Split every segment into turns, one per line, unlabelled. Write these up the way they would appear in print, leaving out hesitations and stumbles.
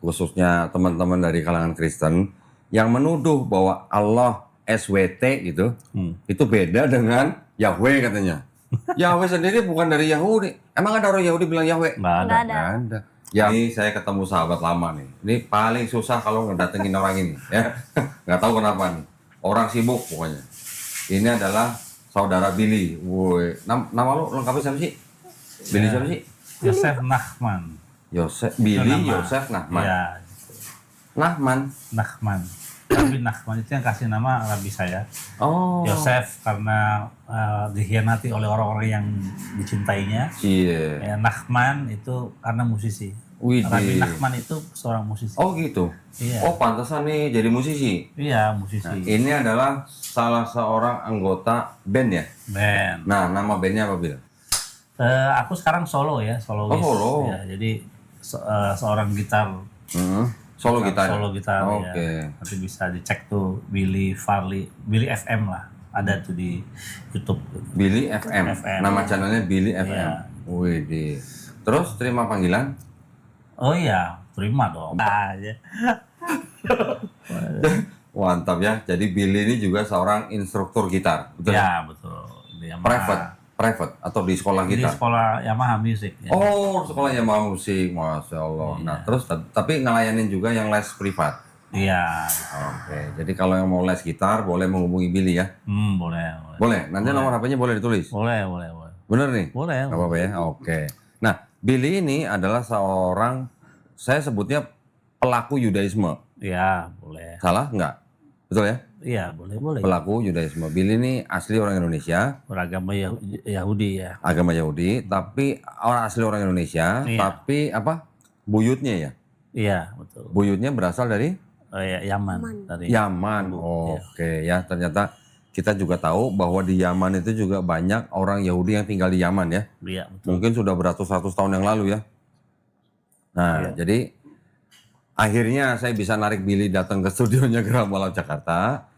khususnya teman-teman dari kalangan Kristen yang menuduh bahwa Allah SWT gitu, itu beda dengan Yahweh katanya. Yahweh sendiri bukan dari Yahudi. Emang ada orang Yahudi bilang Yahweh?
Nggak ada.
Nggak ada.
Nggak ada. Ya, ini saya ketemu sahabat lama nih. Ini paling susah kalau ngedatengin orang ini, ya. Nggak tahu kenapa nih. Orang sibuk pokoknya. Ini adalah saudara Billy. Woi, nama lu lengkapnya siapa sih? Billy siapa sih?
Yosef Nachman.
Billy
Nama.
Yosef Nachman.
Ya,
Nachman.
Nachman. Rabbi Nachman itu yang kasih nama Rabbi saya.
Oh.
Yosef karena dikhianati oleh orang-orang yang dicintainya.
Iya.
Ya, Nachman itu karena musisi.
Widih.
Rabbi Nachman itu seorang musisi.
Oh gitu.
Iya.
Oh pantesan nih jadi musisi.
Iya, musisi.
Nah, ini adalah salah seorang anggota band ya.
Band.
Nah, nama bandnya apa Bil?
Aku sekarang solo ya, solois.
Oh, solo.
Ya, jadi seorang gitar.
Solo gitar.
Solo gitar.
Oke.
Ya. Nanti bisa dicek tuh Billy FM lah. Ada tuh di YouTube.
Billy FM.
FM.
Nama channelnya Billy FM.
Iya.
Widih. Terus terima panggilan?
Oh iya, terima dong. Aja.
Mantap ya. Jadi Billy ini juga seorang instruktur gitar. Betul?
Ya, betul. Di Yamaha.
Private atau di sekolah
Di
gitar?
sekolah Yamaha Music. Ya.
Oh, sekolahnya mau musik, masya Allah.
Iya.
Nah, terus tapi ngelayanin juga yang les privat.
Iya.
Oke, jadi kalau yang mau les gitar boleh menghubungi Billy ya.
Boleh.
Boleh. Nanti nomor HP-nya boleh ditulis.
Boleh.
Bener nih?
Boleh.
Gak apa-apa ya. Oke. Nah, Billy ini adalah seorang, saya sebutnya pelaku Yudaisme.
Iya, boleh.
Salah nggak? Betul ya?
Iya, boleh.
Pelaku Yudaisme. Billy ini asli orang Indonesia.
Beragama Yahudi ya.
Agama Yahudi, tapi asli orang Indonesia.
Iya.
Tapi apa? Buyutnya ya?
Iya, betul.
Buyutnya berasal dari?
Yaman. Dari
Yaman. Oke ya, ternyata kita juga tahu bahwa di Yaman itu juga banyak orang Yahudi yang tinggal di Yaman ya.
Iya, betul.
Mungkin sudah beratus-ratus tahun yang lalu ya. Nah, jadi akhirnya saya bisa narik Billy datang ke studionya Geram Malam Jakarta.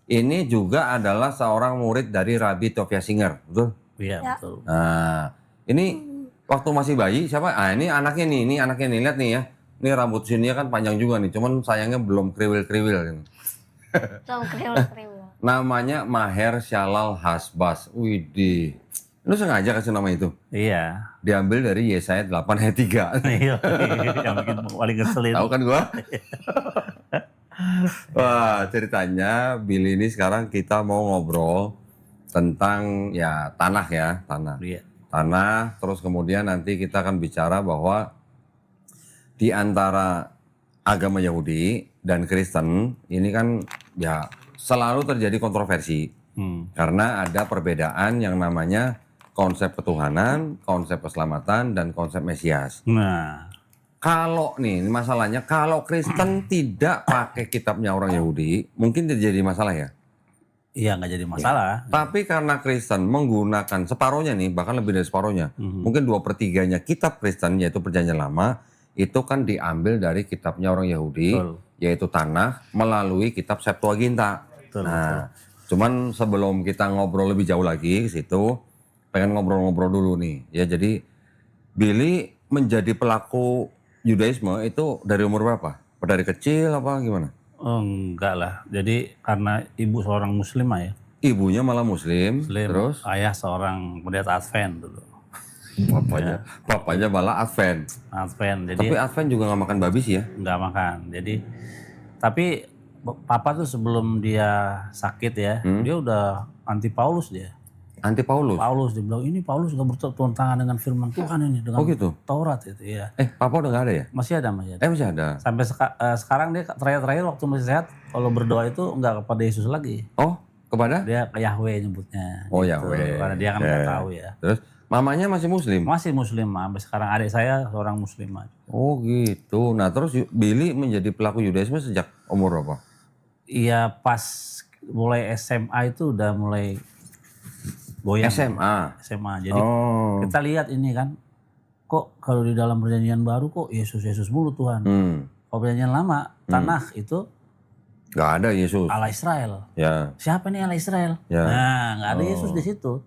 Ini juga adalah seorang murid dari Rabbi Tovia Singer, betul?
Iya,
Ya.
betul.
Nah, ini waktu masih bayi siapa? Ini anaknya nih, lihat nih ya. Ini rambut sini kan panjang juga nih, cuman sayangnya belum kriwil-kriwil.
Belum kriwil.
Namanya Maher Syalal Hasbas. Widih. Lu sengaja kasih nama itu?
Iya.
Diambil dari Yesaya 8 ayat 3.
Iya, yang bikin paling ngeselin.
Tahu kan gua? Wah, ceritanya Billy ini sekarang kita mau ngobrol tentang ya tanah ya, tanah.
Iya.
Tanah, terus kemudian nanti kita akan bicara bahwa di antara agama Yahudi dan Kristen ini kan ya selalu terjadi kontroversi. Karena ada perbedaan yang namanya konsep ketuhanan, konsep keselamatan, dan konsep Mesias.
Nah,
Kalau nih masalahnya, kalau Kristen tidak pakai kitabnya orang Yahudi, mungkin terjadi masalah ya.
iya nggak jadi masalah.
Tapi karena Kristen menggunakan separohnya nih, bahkan lebih dari separohnya, mungkin 2/3 kitab Kristen yaitu Perjanjian Lama, itu kan diambil dari kitabnya orang Yahudi,
Betul.
yaitu Tanakh, melalui kitab Septuaginta.
Betul,
Nah, cuman sebelum kita ngobrol lebih jauh lagi ke situ, pengen ngobrol-ngobrol dulu nih. Ya, jadi Billy menjadi pelaku Yudaisme itu dari umur berapa? Dari kecil apa gimana?
Oh, enggak lah. Jadi karena ibu seorang muslimah ya.
Ibunya malah Muslim,
Muslim.
terus
Ayah seorang pendeta Advent dulu.
bapaknya malah Advent.
Advent. Jadi
Tapi Advent juga nggak makan babi sih ya?
nggak makan. Jadi tapi papa tuh sebelum dia sakit ya, dia udah anti Paulus dia.
Anti Paulus.
Paulus dia bilang ini Paulus gak bertentangan dengan firman Tuhan ini dengan
Oh gitu.
Taurat itu ya.
Papa udah nggak ada ya?
Masih ada.
Masih ada.
Sampai sekarang dia terakhir waktu masih sehat kalau berdoa itu nggak kepada Yesus lagi.
Oh, kepada?
Dia ke Yahweh nyebutnya.
Oh,
gitu.
Yahweh.
Karena dia kan nggak tahu ya.
Terus mamanya masih Muslim?
Masih Muslim sampai sekarang, adik saya seorang Muslimah.
Oh gitu. Nah terus Billy menjadi pelaku Yudaisme sejak umur berapa?
Iya pas mulai SMA itu udah mulai goyang. SMA. Jadi
Oh.
kita lihat ini kan, kok kalau di dalam perjanjian baru kok Yesus mulu Tuhan. Kalau perjanjian lama, Tanakh itu
Gak ada Yesus.
Allah Israel.
Ya.
Siapa nih Allah Israel?
Ya.
Nah, nggak ada Yesus di situ.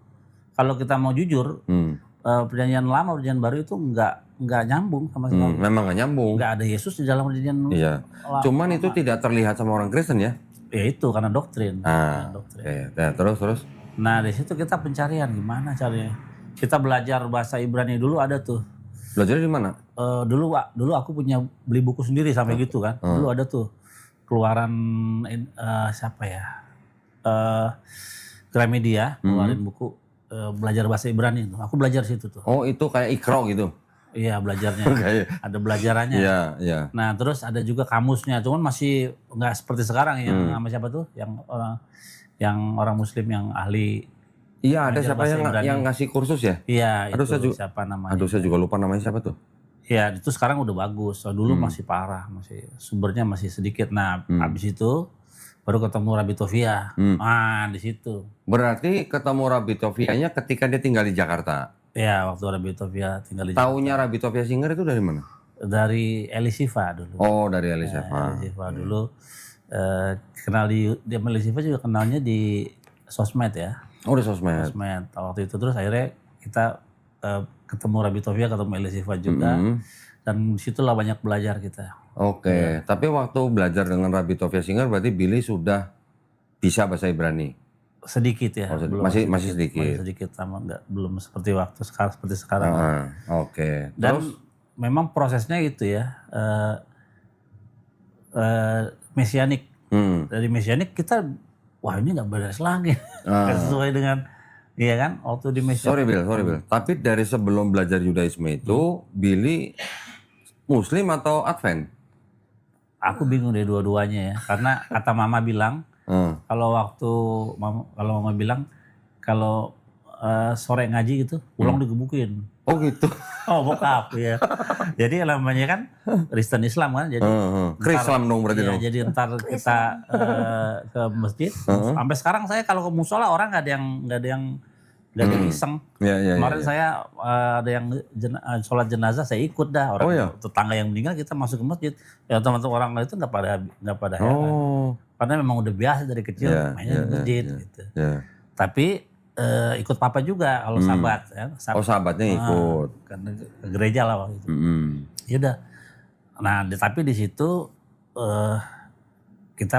Kalau kita mau jujur, perjanjian lama, perjanjian baru itu nggak nggak nyambung sama sekali.
Memang nggak nyambung.
Nggak ada Yesus di dalam perjanjian.
Iya. Cuman itu tidak terlihat sama orang Kristen ya.
Ya itu karena doktrin. Doktrin.
Oke. Nah, terus.
Nah di situ kita pencarian gimana caranya. Kita belajar bahasa Ibrani dulu ada tuh.
Belajar di mana?
Dulu aku punya beli buku sendiri sampai gitu kan. Dulu ada tuh keluaran siapa ya? Gramedia keluarin buku belajar bahasa Ibrani itu. Aku belajar situ tuh.
Oh itu kayak Iqra gitu.
Iya belajarnya. Ada belajarannya.
Iya.
Nah terus ada juga kamusnya. Cuman masih nggak seperti sekarang yang sama siapa tuh? Yang orang Muslim yang ahli.
Iya ada siapa yang ngasih kursus ya?
Iya
Aduh,
itu siapa namanya?
Aduh saya juga lupa namanya siapa tuh.
Iya itu sekarang udah bagus. Dulu masih parah, masih sumbernya masih sedikit. Nah habis itu baru ketemu Rabbi Tovia. Nah di situ.
Berarti ketemu Rabbi Tovianya ketika dia tinggal di Jakarta.
Iya waktu Rabbi Tovia tinggal di Jakarta.
Taunya Rabbi Tovia Singer itu dari mana?
Dari Elisiva dulu.
Oh dari Elisiva.
Elisiva dulu kenal di Elisiva juga kenalnya di sosmed ya.
Oh di sosmed.
Waktu itu terus akhirnya kita ketemu Rabbi Tovia, ketemu Elisiva juga. Dan disitulah banyak belajar kita.
Oke. Tapi waktu belajar dengan Rabbi Tovia Singer berarti Billy sudah bisa bahasa Ibrani?
Sedikit ya.
Masih sedikit.
Masih sedikit sama belum seperti waktu sekarang.
Oke.
Dan memang prosesnya gitu ya. Mesianik. Dari Mesianik kita wah ini nggak beres lagi. Sesuai dengan iya kan waktu di Mesianik.
Sorry Bill. Tapi dari sebelum belajar Yudaisme itu Billy Muslim atau Advent?
Aku bingung deh dua-duanya ya. Karena kata mama bilang kalau mama bilang kalau sore ngaji gitu pulang digebukin.
Oh gitu.
Oh bokap ya. Jadi namanya kan Kristen Islam kan. Jadi
Islam dong berarti dong.
Jadi ntar kita ke masjid. Sampai sekarang saya kalau ke musola orang nggak ada yang iseng. Kemarin saya ada yang sholat jenazah saya ikut dah orang tetangga yang meninggal kita masuk ke masjid. Ya teman-teman orang itu nggak pada heran. Karena memang udah biasa dari kecil mainnya di masjid gitu. Tapi ikut papa juga kalau sahabat ya.
Sahabatnya ikut.
Karena ke gereja lah waktu itu. Ya udah. Nah, tapi di situ kita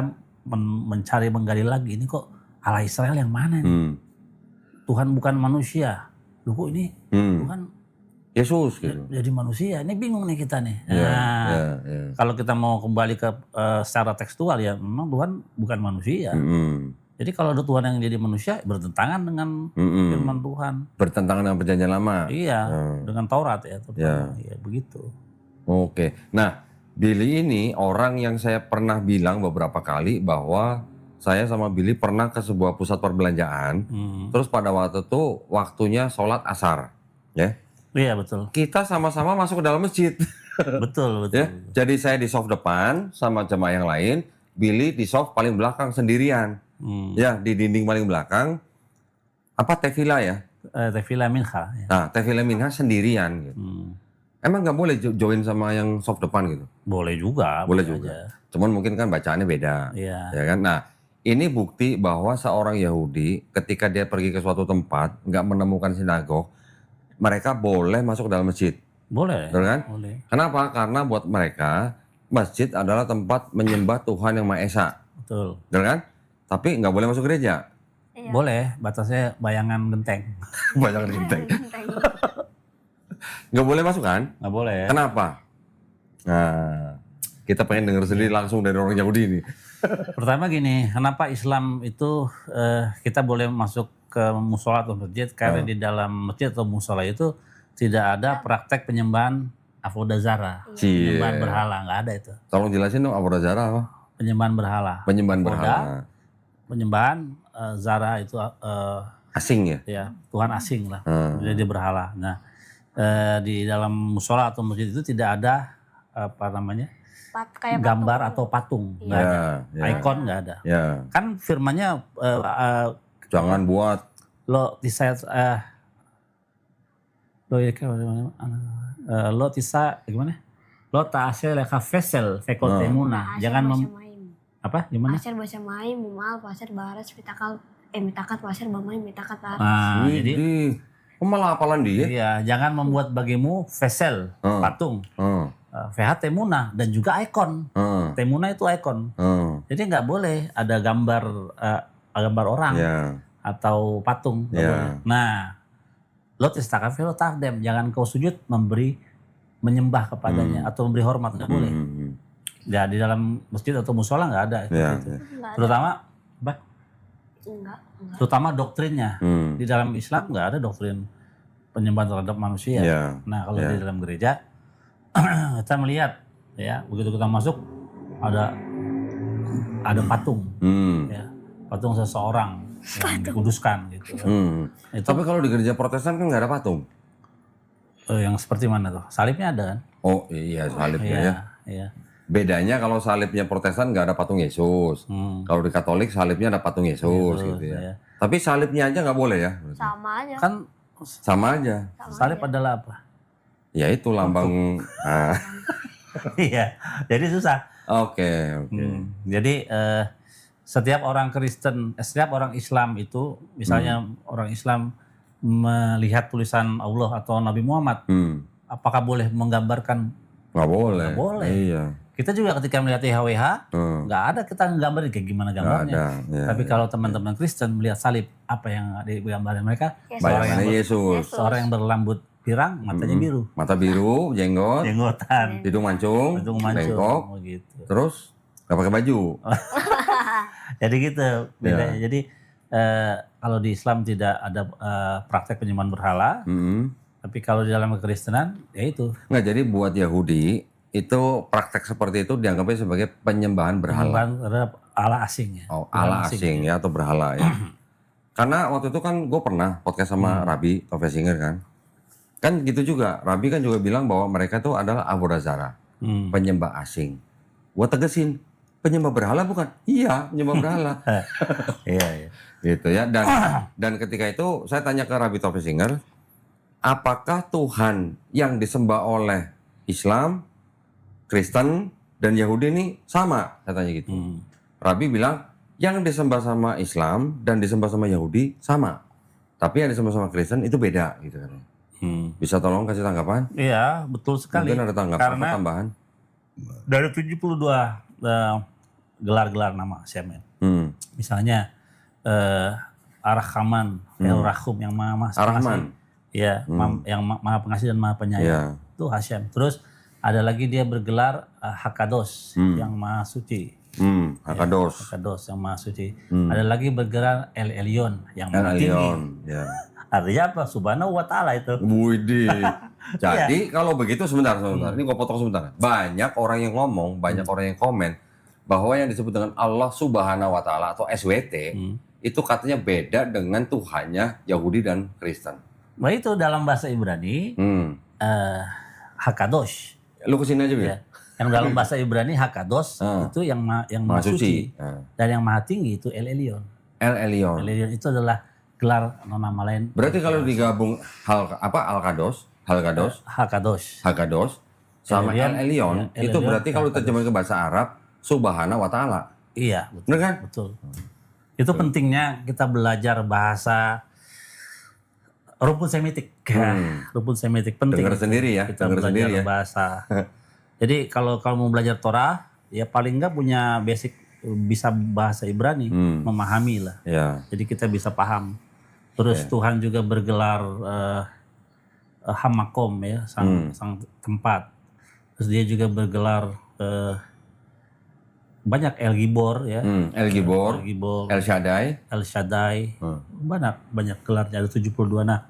mencari menggali lagi ini kok Allah Israel yang mana nih? Tuhan bukan manusia. Loh kok ini Tuhan
Yesus gitu.
Jadi manusia. Ini bingung nih kita nih. Kalau kita mau kembali ke secara tekstual ya memang Tuhan bukan manusia. Jadi kalau ada Tuhan yang jadi manusia bertentangan dengan firman Tuhan.
Bertentangan dengan perjanjian lama.
Iya, dengan Taurat ya. Iya begitu.
Oke. Nah, Billy ini orang yang saya pernah bilang beberapa kali bahwa saya sama Billy pernah ke sebuah pusat perbelanjaan. Terus pada waktu itu waktunya sholat asar. Ya.
Iya betul.
Kita sama-sama masuk ke dalam masjid.
Betul.
Ya. Jadi saya di soft depan sama jemaah yang lain. Billy di soft paling belakang sendirian. Ya di dinding paling belakang. Apa tefila ya?
Tefila minha. Ya.
Nah tefila minha sendirian. Gitu. Emang nggak boleh join sama yang soft depan gitu?
Boleh juga.
Boleh juga. Aja. Cuman mungkin kan bacaannya beda.
Iya.
Ya kan? Nah ini bukti bahwa seorang Yahudi ketika dia pergi ke suatu tempat nggak menemukan sinagog, mereka boleh masuk ke dalam masjid.
Boleh.
Betul kan?
Boleh.
Kenapa? Karena buat mereka masjid adalah tempat menyembah Tuhan yang Maha Esa.
Betul.
Betul kan? Tapi nggak boleh masuk gereja.
Iya.
Boleh, batasnya bayangan genteng.
Bayangan genteng. Nggak boleh masuk kan?
Nggak boleh.
Kenapa? Nah, kita pengen dengar sendiri langsung dari orang Yahudi ini.
Pertama gini, kenapa Islam itu kita boleh masuk ke musola atau masjid? Karena di dalam masjid atau musola itu tidak ada praktek penyembahan avodazara. Penyembahan berhala, nggak ada itu.
Tolong jelasin dong avodazara apa?
Penyembahan berhala.
Penyembahan berhala.
Penyembahan zara itu
asing ya?
Ya, Tuhan asing lah. Jadi berhala. Nah, di dalam musola atau masjid itu tidak ada apa namanya? Gambar atau patung, nggak ada. Ikon nggak ada.
Ya.
Kan firmannya
jangan buat
lo tisa gimana? Lo ta'asya leka vesel fekotemuna. Jangan apa gimana?
Pasir bahasa main, mumal, pasir baras, mitakat pasir bamai, mitakat baras.
Nah, jadi
Malah hafalan dia.
Iya, jangan membuat bagimu vesel, patung. VH Temuna dan juga ikon. Temuna itu ikon. Jadi nggak boleh ada gambar orang atau patung. Nggak boleh. Nah, lo tistakafir lo takdem, jangan kau sujud menyembah kepadanya atau memberi hormat, nggak boleh. Ya di dalam masjid atau musola nggak ada itu. Terutama apa?
Enggak.
Terutama doktrinnya. Di dalam Islam nggak ada doktrin penyembahan terhadap manusia. Nah kalau di dalam gereja kita melihat ya begitu kita masuk ada patung, ya, patung seseorang yang dikuduskan gitu. Itu,
Tapi kalau di gereja Protestan kan nggak ada patung.
yang seperti mana tuh? Salibnya ada kan?
Oh iya salibnya ya.
Iya.
Bedanya kalau salibnya Protestan nggak ada patung Yesus. Kalau di Katolik salibnya ada patung Yesus gitu ya.
Iya.
Tapi salibnya aja nggak boleh ya?
Sama aja.
Kan
Sama aja.
salib adalah apa?
Ya itu lambang.
Iya. Jadi susah.
Oke.
Jadi setiap orang Kristen, setiap orang Islam itu, misalnya orang Islam melihat tulisan Allah atau Nabi Muhammad, apakah boleh menggambarkan?
Nggak boleh.
Nggak boleh.
Iya.
Kita juga ketika melihat YHWH, nggak ada kita nggambarin kayak gimana gambarnya. Tapi kalau teman-teman Kristen melihat salib, apa yang digambarin mereka?
Bayangannya Yesus.
Seorang yang berlambut pirang, matanya biru.
Mata biru,
Jenggotan.
hidung mancung, bengkok,
gitu.
terus nggak pakai baju.
Jadi gitu. Beda. Jadi kalau di Islam tidak ada praktek penyembahan berhala, tapi kalau di dalam kekristenan ya itu.
Nggak, jadi buat Yahudi itu praktek seperti itu dianggapnya sebagai penyembahan berhala.
Penyembahan terhadap Allah asing ya.
Oh, Allah asing ya atau berhala ya. Karena waktu itu kan gue pernah podcast sama Rabbi Tove Singer kan. Kan gitu juga. Rabbi kan juga bilang bahwa mereka itu adalah Avodah Zarah, penyembah asing. Gue tegesin, penyembah berhala bukan? Iya, penyembah berhala.
Iya.
Gitu ya. Dan ketika itu saya tanya ke Rabbi Tove Singer, apakah Tuhan yang disembah oleh Islam, Kristen, dan Yahudi ini sama? Saya tanya gitu. Rabbi bilang, yang disembah sama Islam dan disembah sama Yahudi sama. Tapi yang disembah sama Kristen itu beda gitu kan. Bisa tolong kasih tanggapan?
Iya, betul sekali.
Mungkin ada tanggapan
Karena
atau tambahan?
dari 72 gelar-gelar nama Hashem. Misalnya Ar-Rahman, El-Rahum yang maha
Ar-Rahman.
Iya, yang maha pengasih dan maha penyayang. Itu Hashem. Terus ada lagi dia bergelar Hakados yang maha suci.
Hakados.
Hakados yang maha suci. Ada lagi bergelar El Elyon yang maha tinggi.
Ya.
Artinya apa? Subhanahu wa ta'ala itu.
Widih. Jadi kalau begitu sebentar. Ini gue potong sebentar. Banyak orang yang ngomong, banyak orang yang komen bahwa yang disebut dengan Allah Subhanahu wa Ta'ala atau SWT itu katanya beda dengan Tuhannya Yahudi dan Kristen.
Nah itu dalam bahasa Ibrani Hakadosh.
Lu kesini aja
Ya. Yang dalam bahasa Ibrani Hakados itu yang maha suci. Dan yang maha tinggi itu El Elyon.
El Elyon.
El Elyon itu adalah gelar nama lain.
Berarti kalau digabung Hakados sama El Elyon itu berarti kalau terjemahin ke bahasa Arab Subhanahu wa Ta'ala.
Iya, betul.
Benar kan?
Betul. Itu pentingnya kita belajar bahasa rumpun semitik. Rumpun semitik penting.
Dengar sendiri ya.
Kita belajar bahasa. Jadi kalau mau belajar Torah, ya paling enggak punya basic bisa bahasa Ibrani, memahami lah.
Ya.
Jadi kita bisa paham. Terus Tuhan juga bergelar Hamakom ya, sang tempat. Terus dia juga bergelar banyak El Gibor ya.
El Gibor, El Shaddai.
Banyak gelarnya, ada 72. Nah,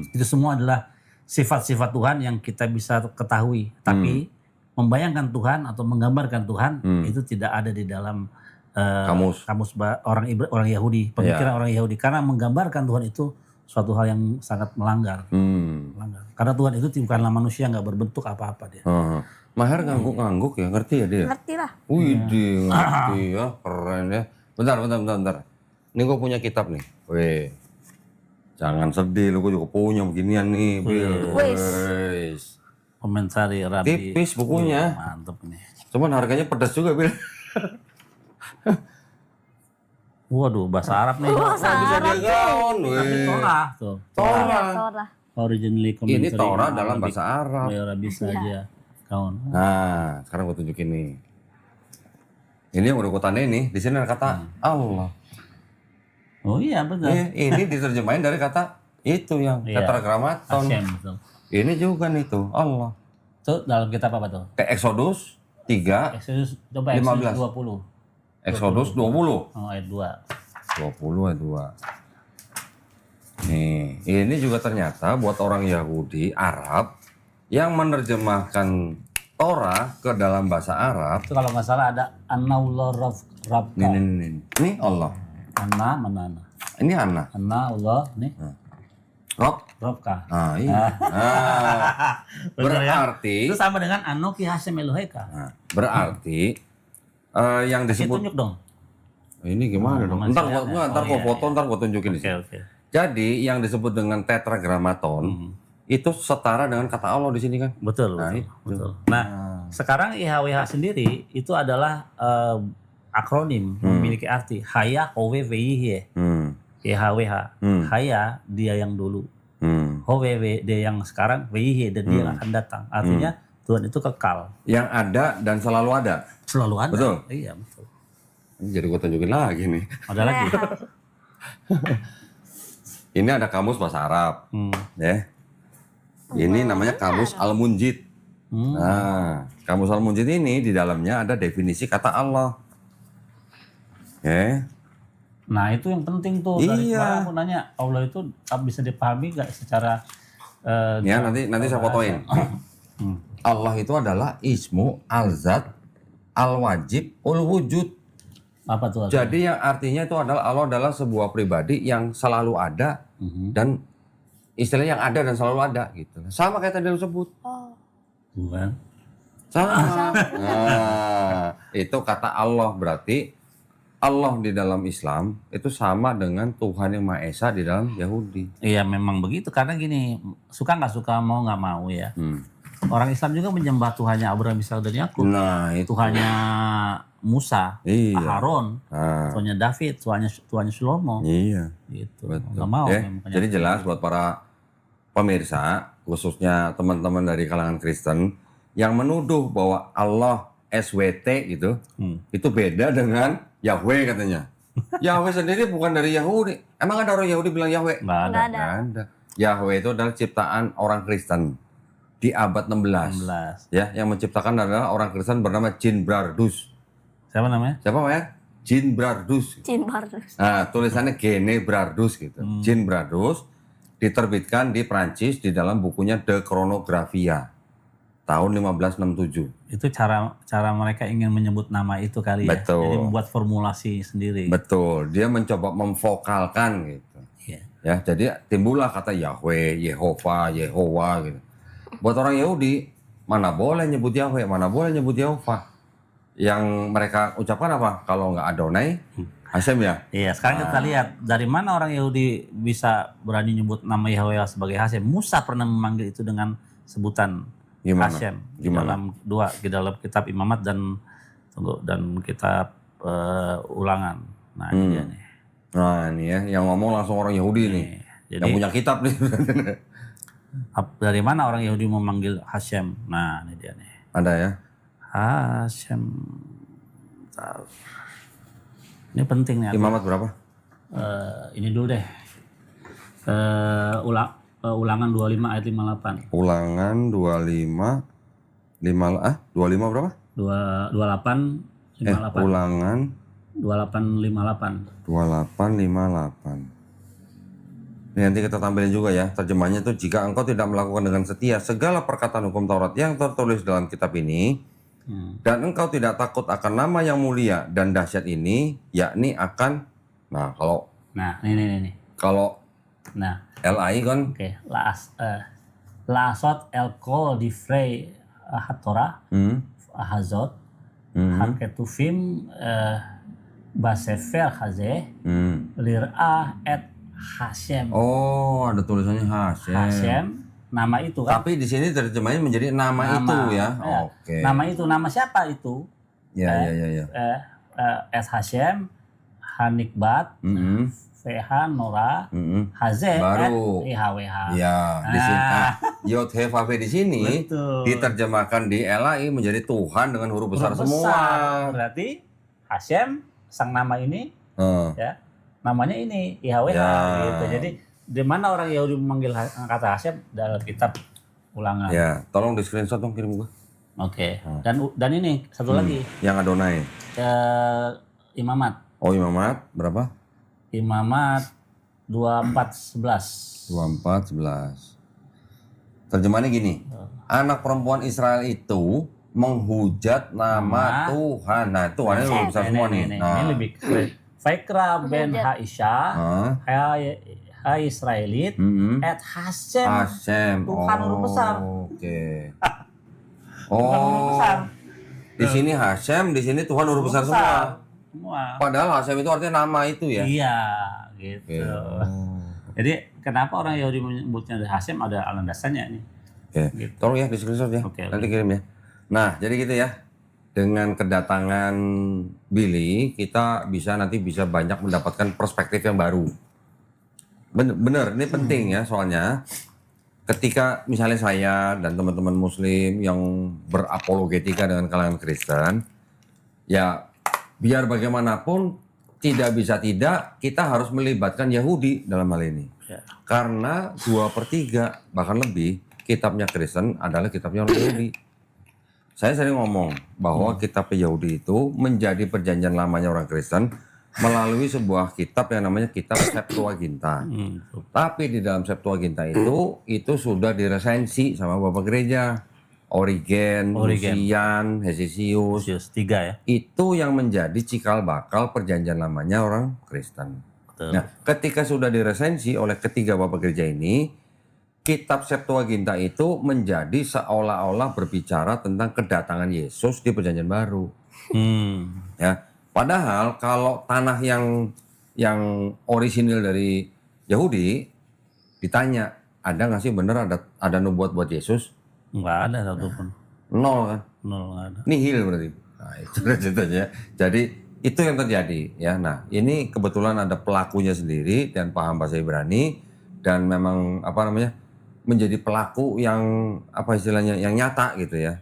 itu semua adalah sifat-sifat Tuhan yang kita bisa ketahui. Tapi membayangkan Tuhan atau menggambarkan Tuhan itu tidak ada di dalam kamus orang Yahudi, pemikiran orang Yahudi. Karena menggambarkan Tuhan itu suatu hal yang sangat melanggar. Karena Tuhan itu bukanlah manusia, nggak berbentuk apa-apa dia.
Maher ngangguk-ngangguk ya, ngerti ya dia?
Ngerti lah.
Widih, ngerti ya, keren ya. Bentar. Ini gue punya kitab nih. Weh, jangan sedih, lu gue juga punya beginian nih.
Wes.
Komentari Rabi.
Tipis bukunya.
Mantep nih.
Cuman harganya pedas juga, Bil.
Waduh, bahasa Arab nih.
Bisa dia gaun.
Tapi Torah tuh.
Torah.
Originally
Ini Torah dalam bahasa Arab.
Ya bisa aja. Kawan.
Nah, sekarang gue tunjukin nih. Ini yang urutannya ini, di sini ada kata Allah.
Oh iya betul.
Ini diterjemahin dari kata itu yang tetragrammaton.
Hashem betul.
Ini juga nih tuh Allah.
Itu dalam kitab apa tuh?
Ke Exodus 3,
Exodus coba
15.
Exodus 20.
Exodus 20.
Oh, ayat 2.
20 ayat 2. Nih, ini juga ternyata buat orang Yahudi Arab yang menerjemahkan Torah ke dalam bahasa Arab.
Itu kalau nggak salah ada Annaullah Rabka.
Ini Allah.
Anna mana Anna?
Ini Anna.
Anna Allah nih.
Rob.
Rabka.
Ah, iya. Berarti
Itu sama dengan Anoki Hashem Eloheka.
Nah, berarti yang disebut
Tunjuk dong.
ini gimana dong? Ntar gua foto, ntar gua tunjukin di sini.
Oke.
Jadi yang disebut dengan tetragrammaton itu setara dengan kata Allah di sini kan?
Betul. Nah, sekarang IHWH sendiri itu adalah akronim memiliki arti Haya Howe Veihe. IHWH. Haya dia yang dulu. Howe dia yang sekarang, Veihe dan dia yang akan datang. Artinya Tuhan itu kekal.
Yang ada dan selalu ada.
Selalu ada.
Betul.
Iya, betul.
Ini jadi gua tunjukin lagi nih.
Ada lagi.
Ini ada kamus bahasa Arab. Ya. Ini namanya kamus Al-Munjid. Nah, kamus Al-Munjid ini di dalamnya ada definisi kata Allah. Ya.
Nah itu yang penting tuh. Dari kemarin aku nanya Allah itu bisa dipahami nggak secara
ya nanti saya fotoin. Allah itu adalah ismu al-zat al-wajib ul-wujud.
Apa tuh?
Jadi yang artinya itu adalah Allah adalah sebuah pribadi yang selalu ada dan istilahnya yang ada dan selalu ada gitu. Sama kayak tadi lu sebut.
Bukan.
Sama. Nah, itu kata Allah berarti Allah di dalam Islam itu sama dengan Tuhan yang Maha Esa di dalam Yahudi.
Iya memang begitu karena gini suka nggak suka mau nggak mau ya. Orang Islam juga menyembah Tuhannya Abraham, Ishak dan Yakub.
Nah itu.
Tuhannya Musa,
Iya.
Harun, Tuhannya David, Tuhannya Shlomo.
Iya.
Gitu.
Betul.
Nggak mau.
Jadi jelas buat para pemirsa khususnya teman-teman dari kalangan Kristen yang menuduh bahwa Allah SWT gitu, itu beda dengan Yahweh katanya. Yahweh sendiri bukan dari Yahudi. Emang ada orang Yahudi bilang Yahweh?
Nggak ada.
Nggak
ada. Yahweh itu adalah ciptaan orang Kristen di abad 16. Ya, yang menciptakan adalah orang Kristen bernama Jean Bardus.
Siapa namanya?
Siapa ya? Jean Bardus.
Jean Bardus.
Nah, tulisannya Gene Bardus gitu. Jean Bardus diterbitkan di Prancis di dalam bukunya De Chronographia tahun 1567.
Itu cara mereka ingin menyebut nama itu kali ya.
Betul.
Jadi membuat formulasi sendiri.
Betul. Dia mencoba memvokalkan gitu.
Iya.
Ya, jadi timbullah kata Yahweh, Yehova, Yehowa gitu. Buat orang Yahudi, mana boleh nyebut Yahweh, mana boleh nyebut Yehova. Yang mereka ucapkan apa? Kalau nggak Adonai, Hashem ya?
Iya, sekarang kita lihat dari mana orang Yahudi bisa berani nyebut nama Yahweh sebagai Hashem. Musa pernah memanggil itu dengan sebutan Hashem.
Gimana?
Di dalam kitab Imamat dan kitab Ulangan. Nah, ini dia nih.
Nah, ini ya, yang ngomong langsung orang Yahudi nih.
Jadi,
yang punya kitab nih.
Dari mana orang Yahudi memanggil Hashem? Nah, ini dia nih.
Ada ya?
Hashem. Ini penting nih.
Imamat berapa?
Ini dulu deh. Ulangan 25 ayat 58.
Ulangan 25 25 berapa?
28 58.
Ulangan
2858.
2858. Ini nanti kita tampilin juga ya. Terjemahnya itu jika engkau tidak melakukan dengan setia segala perkataan hukum Taurat yang tertulis dalam kitab ini dan engkau tidak takut akan nama yang mulia dan dahsyat ini, yakni akan
ini.
Kalau
Nah,
LI kan
oke. Laasot elko di frey hatora hazot haketufim basefer haze lir'ah et Hashem.
Oh, ada tulisannya Hashem.
Hashem, nama itu kan.
Tapi di sini terjemahnya menjadi nama itu ya.
Oke. Nama itu, nama siapa itu?
Ya.
Es Hashem, Hanikbat, VH Nora, HZ,
baru
IHWH.
ya di sini Yod He Vav He di sini
Betul.
diterjemahkan di LAI menjadi Tuhan dengan huruf besar
Huruf
semua.
Berarti Hashem sang nama ini ya namanya ini IHWH
Ya.
gitu. Jadi di mana orang Yahudi memanggil kata Hashem dalam kitab Ulangan.
Ya, tolong di screenshot dong kirim gua.
Oke. Dan ini satu lagi
Yang Adonai.
Imamat.
Oh, Imamat berapa?
Imamat 24:11.
24:11. Terjemahannya gini. Anak perempuan Israel itu menghujat nama Tuhan. Nah, Tuhannya lebih besar semua nih.
Ini lebih keren. Faikra ben Haisha, Hai Israelit, at Hashem.
Hashem.
Tuhan huruf besar.
Oke.
Tuhan huruf besar.
Di sini Hashem, di sini Tuhan huruf besar semua. Padahal Hashem itu artinya nama itu ya.
Iya, gitu. Jadi kenapa orang Yahudi menyebutnya Hashem ada landasannya ini.
Oke. Tolong ya di screenshot ya. Nanti kirim ya. Nah, jadi gitu ya. Dengan kedatangan Billy, kita nanti bisa banyak mendapatkan perspektif yang baru. Bener, ini penting ya soalnya ketika misalnya saya dan teman-teman Muslim yang berapologetika dengan kalangan Kristen, ya biar bagaimanapun tidak bisa tidak kita harus melibatkan Yahudi dalam hal ini. Karena 2/3 bahkan lebih kitabnya Kristen adalah kitabnya orang Yahudi. Saya sering ngomong bahwa kitab Yahudi itu menjadi perjanjian lamanya orang Kristen melalui sebuah kitab yang namanya kitab Septuaginta. Tapi di dalam Septuaginta itu sudah diresensi sama Bapak Gereja. Origen, Lucian, Hesisius.
3 ya.
Itu yang menjadi cikal bakal perjanjian lamanya orang Kristen.
Betul.
Nah, ketika sudah diresensi oleh ketiga Bapak Gereja ini, kitab Septuaginta itu menjadi seolah-olah berbicara tentang kedatangan Yesus di perjanjian baru. Ya, padahal kalau tanah yang orisinil dari Yahudi ditanya, ada nggak sih bener ada nubuat buat Yesus?
Nggak ada satupun.
Nol kan?
Nol nggak ada.
Nihil berarti. Nah, itu ceritanya. Jadi itu yang terjadi ya. Nah, ini kebetulan ada pelakunya sendiri dan paham bahasa Ibrani dan memang menjadi pelaku yang istilahnya yang nyata gitu ya.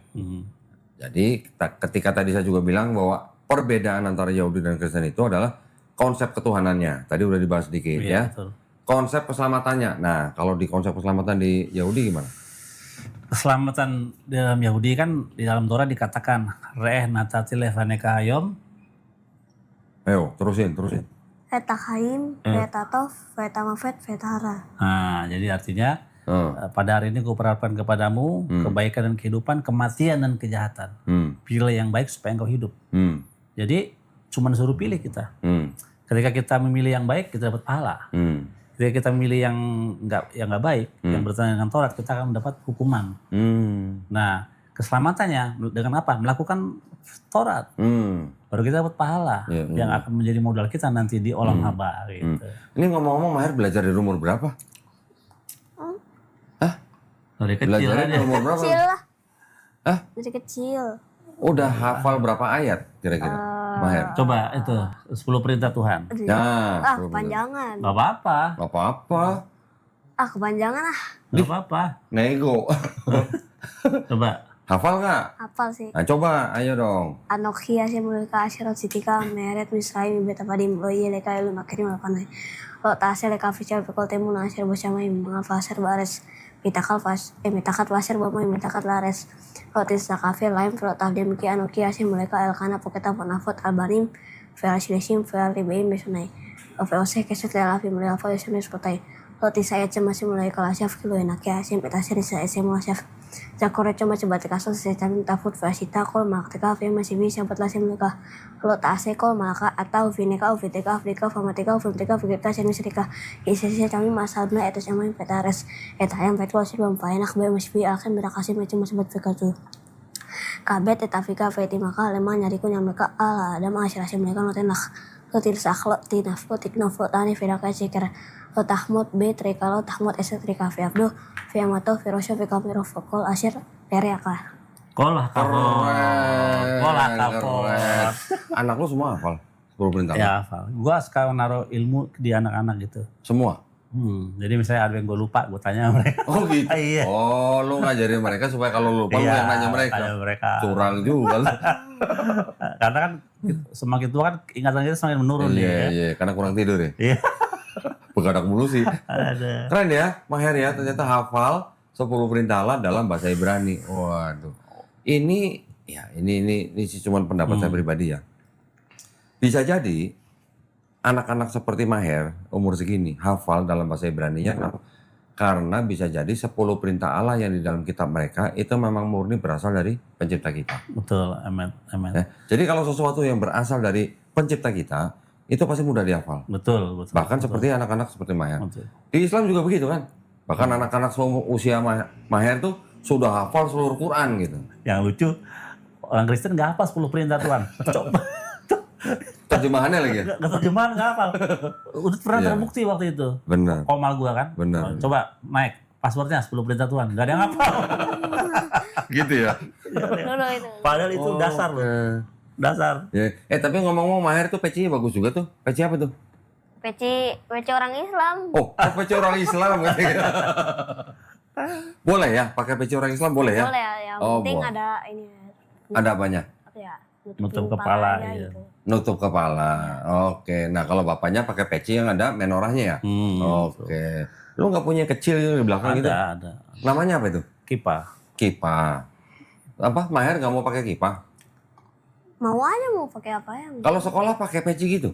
Jadi ketika tadi saya juga bilang bahwa perbedaan antara Yahudi dan Kristen itu adalah konsep ketuhanannya. Tadi udah dibahas sedikit ya.
Betul.
Konsep keselamatannya. Nah, kalau di konsep keselamatan di Yahudi gimana?
Keselamatan dalam Yahudi kan di dalam Torah dikatakan Re'eh natati lefaneka hayom.
Ayo, terusin.
Veta Chaim, Veta Tov, Veta Mafet, Veta Hara.
Nah, jadi artinya pada hari ini kuperhadapkan kepadamu kebaikan dan kehidupan, kematian dan kejahatan. Pilih yang baik supaya engkau hidup. Jadi cuma suruh pilih kita. Ketika kita memilih yang baik, kita dapat pahala. Ketika kita memilih yang nggak baik, yang bertentangan dengan Taurat, kita akan mendapat hukuman. Nah, keselamatannya dengan apa? Melakukan Taurat. Baru kita dapat pahala yang akan menjadi modal kita nanti di olam haba. Gitu.
Ini ngomong-ngomong, Maher belajar dari umur berapa?
Dari kecil
Belajarnya dari umur berapa?
Kecil lah.
Hah?
Dari kecil.
Udah hafal berapa ayat kira-kira? Maher.
Coba itu 10 perintah Tuhan.
Ya,
kepanjangan.
Gak apa-apa.
Gak apa-apa.
Kepanjangan lah.
Gak apa-apa.
Nego.
Coba.
Hafal nggak?
Hafal sih.
Nah, coba, ayo dong.
Anokia sih mulika asyarat sitika meret misraim beta padim lo iya leka elu makirim alpanai. Lo tasya leka fisyal pekol temu na asyar bosyamai mengafasar bares. Mitakat wasir bamai mitakat lares. Lo tisa kafir lain lo tahdim ki anokia sih mulika elkana poketa panafot albarim fel silesim fel ribeim besunai. Lo feose keset lelafi mulika fel sunai spotai. Lo tisa ya masih mulai kalasyaf kilo enakia sih petasir isa esemu asyaf. Jakore cuma coba kasus setan tafut fasita kol maktika fe masih bisa berlasim mereka kalau tak kol maka atau vineka uviteka afrika famatika uviteka fikirka seni serika isi kami masalahnya itu sama petares yang petrol sih belum enak bae masih akan berakasih macam sebut fikir tuh kabet etafika feti maka lemah nyariku nyameka ala ada masyarakat mereka notenak lo tidak saklo tinaf lo tiknof lo tani firaka cikir lo tahmud b trika lo tahmud esetrika fi abdu fi amato fi rosyo fi kamiro fokol asyir periaka
Kolah kapol.
Keren. Anak lu semua hafal? 10 perintah Allah?
Ya hafal. Gue suka naruh ilmu di anak-anak gitu.
Semua?
Jadi misalnya ada yang gue lupa, gue tanya sama mereka.
Oh gitu?
Iya.
Oh lu ngajarin mereka supaya kalau lupa lu yang nanya mereka?
Tanya mereka.
Curang juga lu.
Karena kan semakin tua kan ingatan kita semakin menurun nih. Ya.
Iya, karena kurang tidur ya?
Iya.
Begadang mulu sih.
Ada.
Keren ya, Maher ya, ternyata hafal 10 perintah Allah dalam bahasa Ibrani. Waduh. Ini sih cuma pendapat saya pribadi ya. Bisa jadi anak-anak seperti Maher umur segini hafal dalam bahasa Ibrani-nya karena bisa jadi 10 perintah Allah yang di dalam kitab mereka itu memang murni berasal dari pencipta kita.
Betul, amin.
Ya, jadi kalau sesuatu yang berasal dari pencipta kita itu pasti mudah dihafal.
Betul.
Bahkan seperti anak-anak seperti Maher.
Betul.
Di Islam juga begitu kan. Bahkan anak-anak usia Maher tuh sudah hafal seluruh Quran gitu.
Yang lucu, orang Kristen nggak hafal 10 perintah Tuhan. Coba.
Terjemahannya lagi ya?
Terjemahan nggak hafal. Udah pernah terbukti waktu itu.
Benar.
Komal gua kan.
Benar.
Coba naik passwordnya 10 perintah Tuhan. Nggak ada yang hafal.
Gitu ya?
Itu.
Padahal itu dasar loh. Dasar.
Ya. Tapi ngomong-ngomong Maher tuh pecinya bagus juga tuh. Peci apa tuh?
Peci orang Islam.
Oh, peci orang Islam katanya. Boleh ya? Pakai peci orang Islam boleh ya?
Boleh ya, yang penting
boleh.
ada ini.
Ada apanya?
Ya,
Nutup kepala,
kepalanya
iya.
gitu.
Nutup kepala. Oke. Nah kalau bapaknya pakai peci yang ada menorahnya ya? Oke. Lu nggak punya kecil di belakang gitu?
Ada.
Namanya apa itu?
Kipa.
Kipa. Apa? Maher nggak mau pakai kipa?
Mau aja mau pakai apa ya?
Kalau sekolah pakai peci gitu?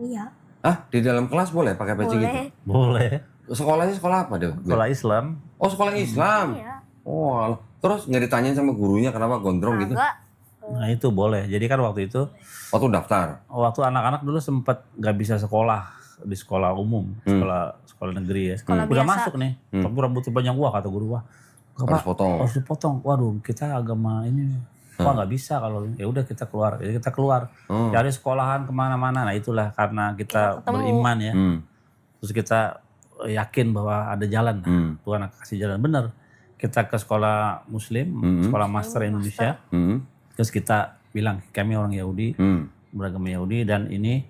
Iya.
Ah, di dalam kelas boleh pakai peci gitu?
Boleh.
Sekolahnya sekolah apa deh?
Sekolah Islam.
Oh, sekolah Islam.
Iya.
Oh, terus nggak ditanyain sama gurunya kenapa gondrong gitu?
Enggak.
Nah itu boleh. Jadi kan waktu itu,
Waktu daftar.
waktu anak-anak dulu sempat nggak bisa sekolah di sekolah umum, sekolah negeri ya.
Sekolah
Udah
biasa.
masuk nih, tapi rambutnya panjang gua kata guru gua.
Harus potong.
Harus dipotong. Waduh, kita agama ini, wah nggak bisa kalau ya udah kita keluar. Jadi kita keluar, cari sekolahan kemana-mana. Nah itulah karena kita beriman ya. Terus kita yakin bahwa ada jalan, Tuhan akan kasih jalan. Bener. Kita ke sekolah Muslim, sekolah Master Indonesia. Terus kita bilang kami orang Yahudi, beragama Yahudi dan ini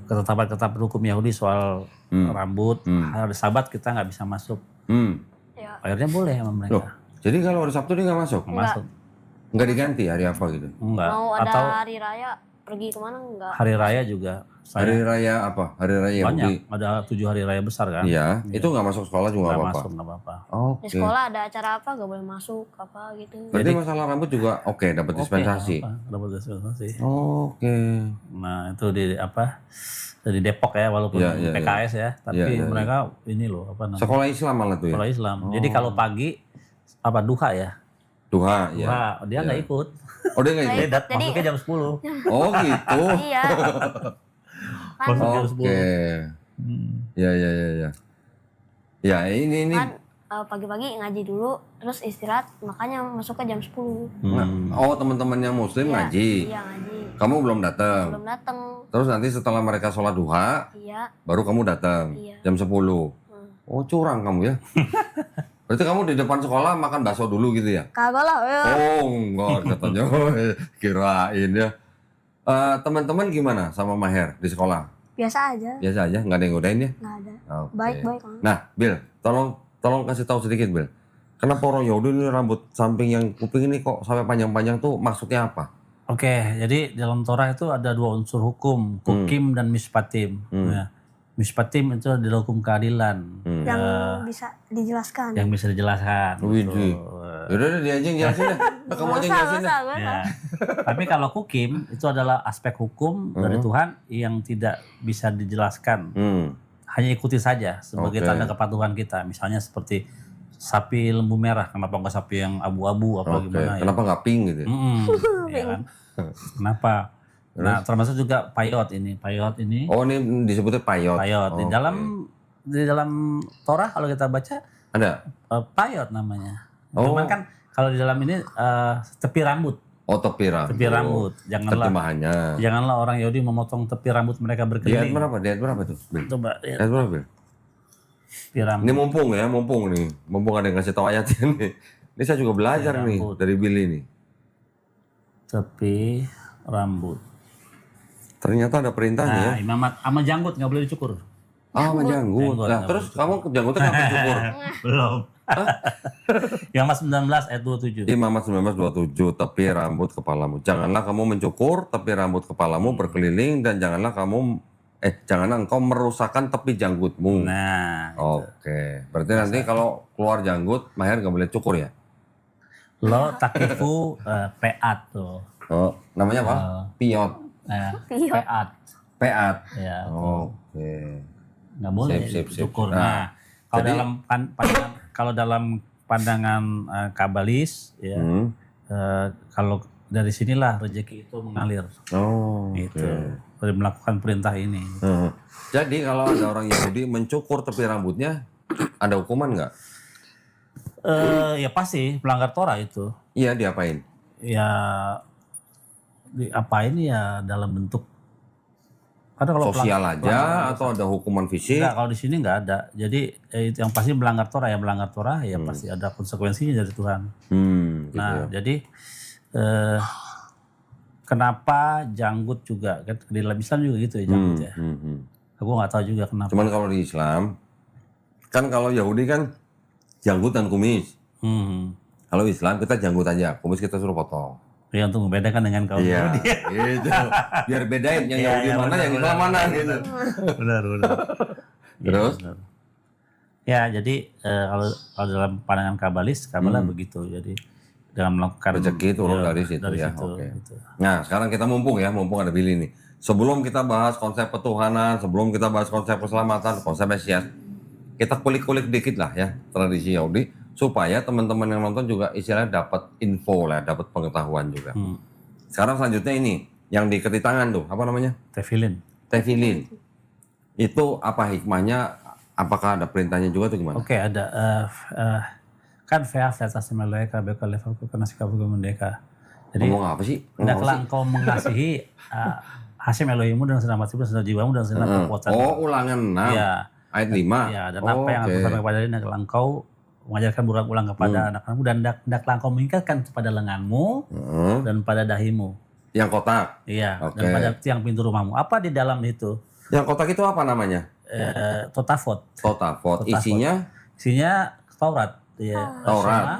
ketetapan-ketetapan hukum Yahudi soal rambut, hari Sabat kita nggak bisa masuk.
Ya.
Akhirnya boleh sama mereka.
Loh, jadi kalau hari Sabtu dia nggak masuk?
Nggak masuk.
Nggak diganti hari apa gitu?
Enggak.
Mau ada
Atau
hari raya pergi kemana enggak?
hari raya juga.
Hari raya apa? Hari raya Yahudi?
Banyak, ada 7 hari raya besar kan.
Iya, itu nggak masuk sekolah juga
Nggak
nggak apa-apa.
masuk, nggak apa-apa.
Di
Oke.
sekolah ada acara apa enggak boleh masuk apa gitu.
Berarti masalah rambut juga oke, dapat dispensasi.
Oke, dapat dispensasi.
Oke.
Nah itu di apa? Di Depok ya, walaupun
Iya,
PKS ya, tapi
Iya.
mereka ini loh apa namanya?
Sekolah Islam malah tuh ya?
Sekolah Islam. Jadi kalau pagi apa duha ya?
Duha, ya.
Duha, dia nggak ikut.
Oh dia nggak ikut?
Dia masuknya jam 10.
Oh gitu.
Iya. Kan,
Masuk jam 10.
Oke. Ya. Ya ini.
kan pagi-pagi ngaji dulu terus istirahat makanya masuknya jam 10.
Oh teman-teman yang Muslim ngaji.
Iya ngaji.
Kamu belum datang.
Belum datang.
Terus nanti setelah mereka sholat duha,
Iya.
baru kamu datang.
Iya.
Jam 10. Oh curang kamu ya. Berarti kamu di depan sekolah makan bakso dulu gitu ya?
Kagak lah.
Oh enggak katanya. Kirain ya. Teman-teman gimana sama Maher di sekolah?
Biasa aja.
Biasa aja, nggak ada yang godain ya?
Nggak ada.
Oke.
Baik-baik.
Nah, Bill, tolong kasih tahu sedikit, Bill. Kenapa orang Yahudi ini rambut samping yang kuping ini kok sampai panjang-panjang tuh maksudnya apa?
Oke, jadi dalam Torah itu ada 2 unsur hukum, hukim dan mispatim. Ya. Mispatim itu adalah hukum keadilan
Yang bisa dijelaskan.
yang bisa dijelaskan.
Widih. Yaudah dia aja yang jelasin deh. Kamu aja yang jelasin deh.
Ya. Tapi kalau hukim itu adalah aspek hukum dari Tuhan yang tidak bisa dijelaskan. Hanya ikuti saja sebagai
Oke.
tanda kepatuhan kita. Misalnya seperti sapi lembu merah, kenapa enggak sapi yang abu-abu apa
Oke.
gimana ya?
Kenapa nggak pink gitu?
Ya kan? Kenapa? Nah, termasuk juga payot ini. Payot ini,
Oh ini disebutnya payot.
payot
Oke.
di dalam Torah kalau kita baca
Ada?
payot namanya.
Oh.
Cuman kan kalau di dalam ini tepi rambut,
Oh tepi rambut.
tepi rambut.
Terjemahannya.
Janganlah orang Yahudi memotong tepi rambut mereka
Di ayat
berkeliling.
berapa? Di ayat berapa tuh? Bill?
Coba lihat
Ayat berapa, Bill?
tepi rambut.
Ini mumpung ya, mumpung nih. Mumpung ada yang ngasih tahu ayatnya nih. Ini saya juga belajar nih dari Bill ini.
Tepi rambut.
Ternyata ada perintahnya ya.
Nah, imamat sama janggut nggak boleh dicukur.
Sama janggut.
Janggut,
Nah,
nggak
terus kamu janggutnya nggak cukur?
Belum. Imamat 19 ayat 27.
Imamat 19:27, tepi rambut kepalamu. Janganlah kamu mencukur tepi rambut kepalamu berkeliling dan janganlah engkau merusakkan tepi janggutmu.
Nah,
Oke. Berarti nanti kalau keluar janggut, Maher nggak boleh cukur ya?
lo takifu peat tuh.
Oh, namanya apa? Piot.
Peat.
Peat.
Ya,
Oke.
nggak boleh
Sip.
cukur.
Nah,
Kalau
jadi-
dalam pandangan kabalis, ya, kalau dari sinilah rezeki itu mengalir.
Oh,
Itu dari melakukan perintah ini.
Jadi kalau ada orang Yahudi mencukur tepi rambutnya, ada hukuman nggak?
Ya pasti pelanggar Torah itu.
Iya, diapain?
Ya diapain ya dalam bentuk. Karena kalau
Sosial aja atau ada hukuman fisik?
enggak, kalau di sini nggak ada. Jadi itu yang pasti melanggar Torah ya pasti ada konsekuensinya dari Tuhan.
Gitu
Nah,
ya.
jadi kenapa janggut juga kan di dalam Islam juga gitu ya janggut ya. Aku nggak tahu juga kenapa.
Cuman kalau di Islam, kan kalau Yahudi kan janggut dan kumis. Kalau Islam kita janggut aja, kumis kita suruh potong.
Ya untuk membedakan dengan kaum
Iya,
Yahudi.
gitu. Biar bedain yang Yahudi mana, yang Islam mana gitu.
Benar.
Terus?
Benar. Ya, jadi kalau dalam pandangan kabalis, kabalah begitu. Jadi dalam melakukan
Rezeki turun dari situ ya.
situ,
Oke.
gitu.
Nah, sekarang kita mumpung ada Billy nih. Sebelum kita bahas konsep petuhanan, sebelum kita bahas konsep keselamatan, konsep Mesias, kita kulik-kulik dikit lah ya tradisi Yahudi supaya teman-teman yang nonton juga istilahnya dapat info lah, dapat pengetahuan juga. Sekarang selanjutnya ini yang diikat di tangan tuh, apa namanya?
Tefilin.
Tefilin. Itu apa hikmahnya? Apakah ada perintahnya juga tuh gimana?
Oke, ada kan ve'af atas mereka bekal level nasika merdeka. Jadi
Ngomong apa sih?
hendaklah engkau mengasihi Hashem Elohimmu dan senang hatimu dan senang jiwamu dan senang kekuatan.
Oh, ulangan 6.
Ya.
Ayat 5.
Ya, dan apa yang aku katakan kepada dia, hendaklah engkau mengajarkan berulang-ulang kepada anak-anakmu dan hendaklah engkau meningkatkan kepada lenganmu dan pada dahimu.
Yang kotak.
Iya,
Oke.
dan pada tiang pintu rumahmu. Apa di dalam itu?
Yang kotak itu apa namanya?
Totafot.
Totafot. Isinya
Isinya Taurat. Ya.
Taurat.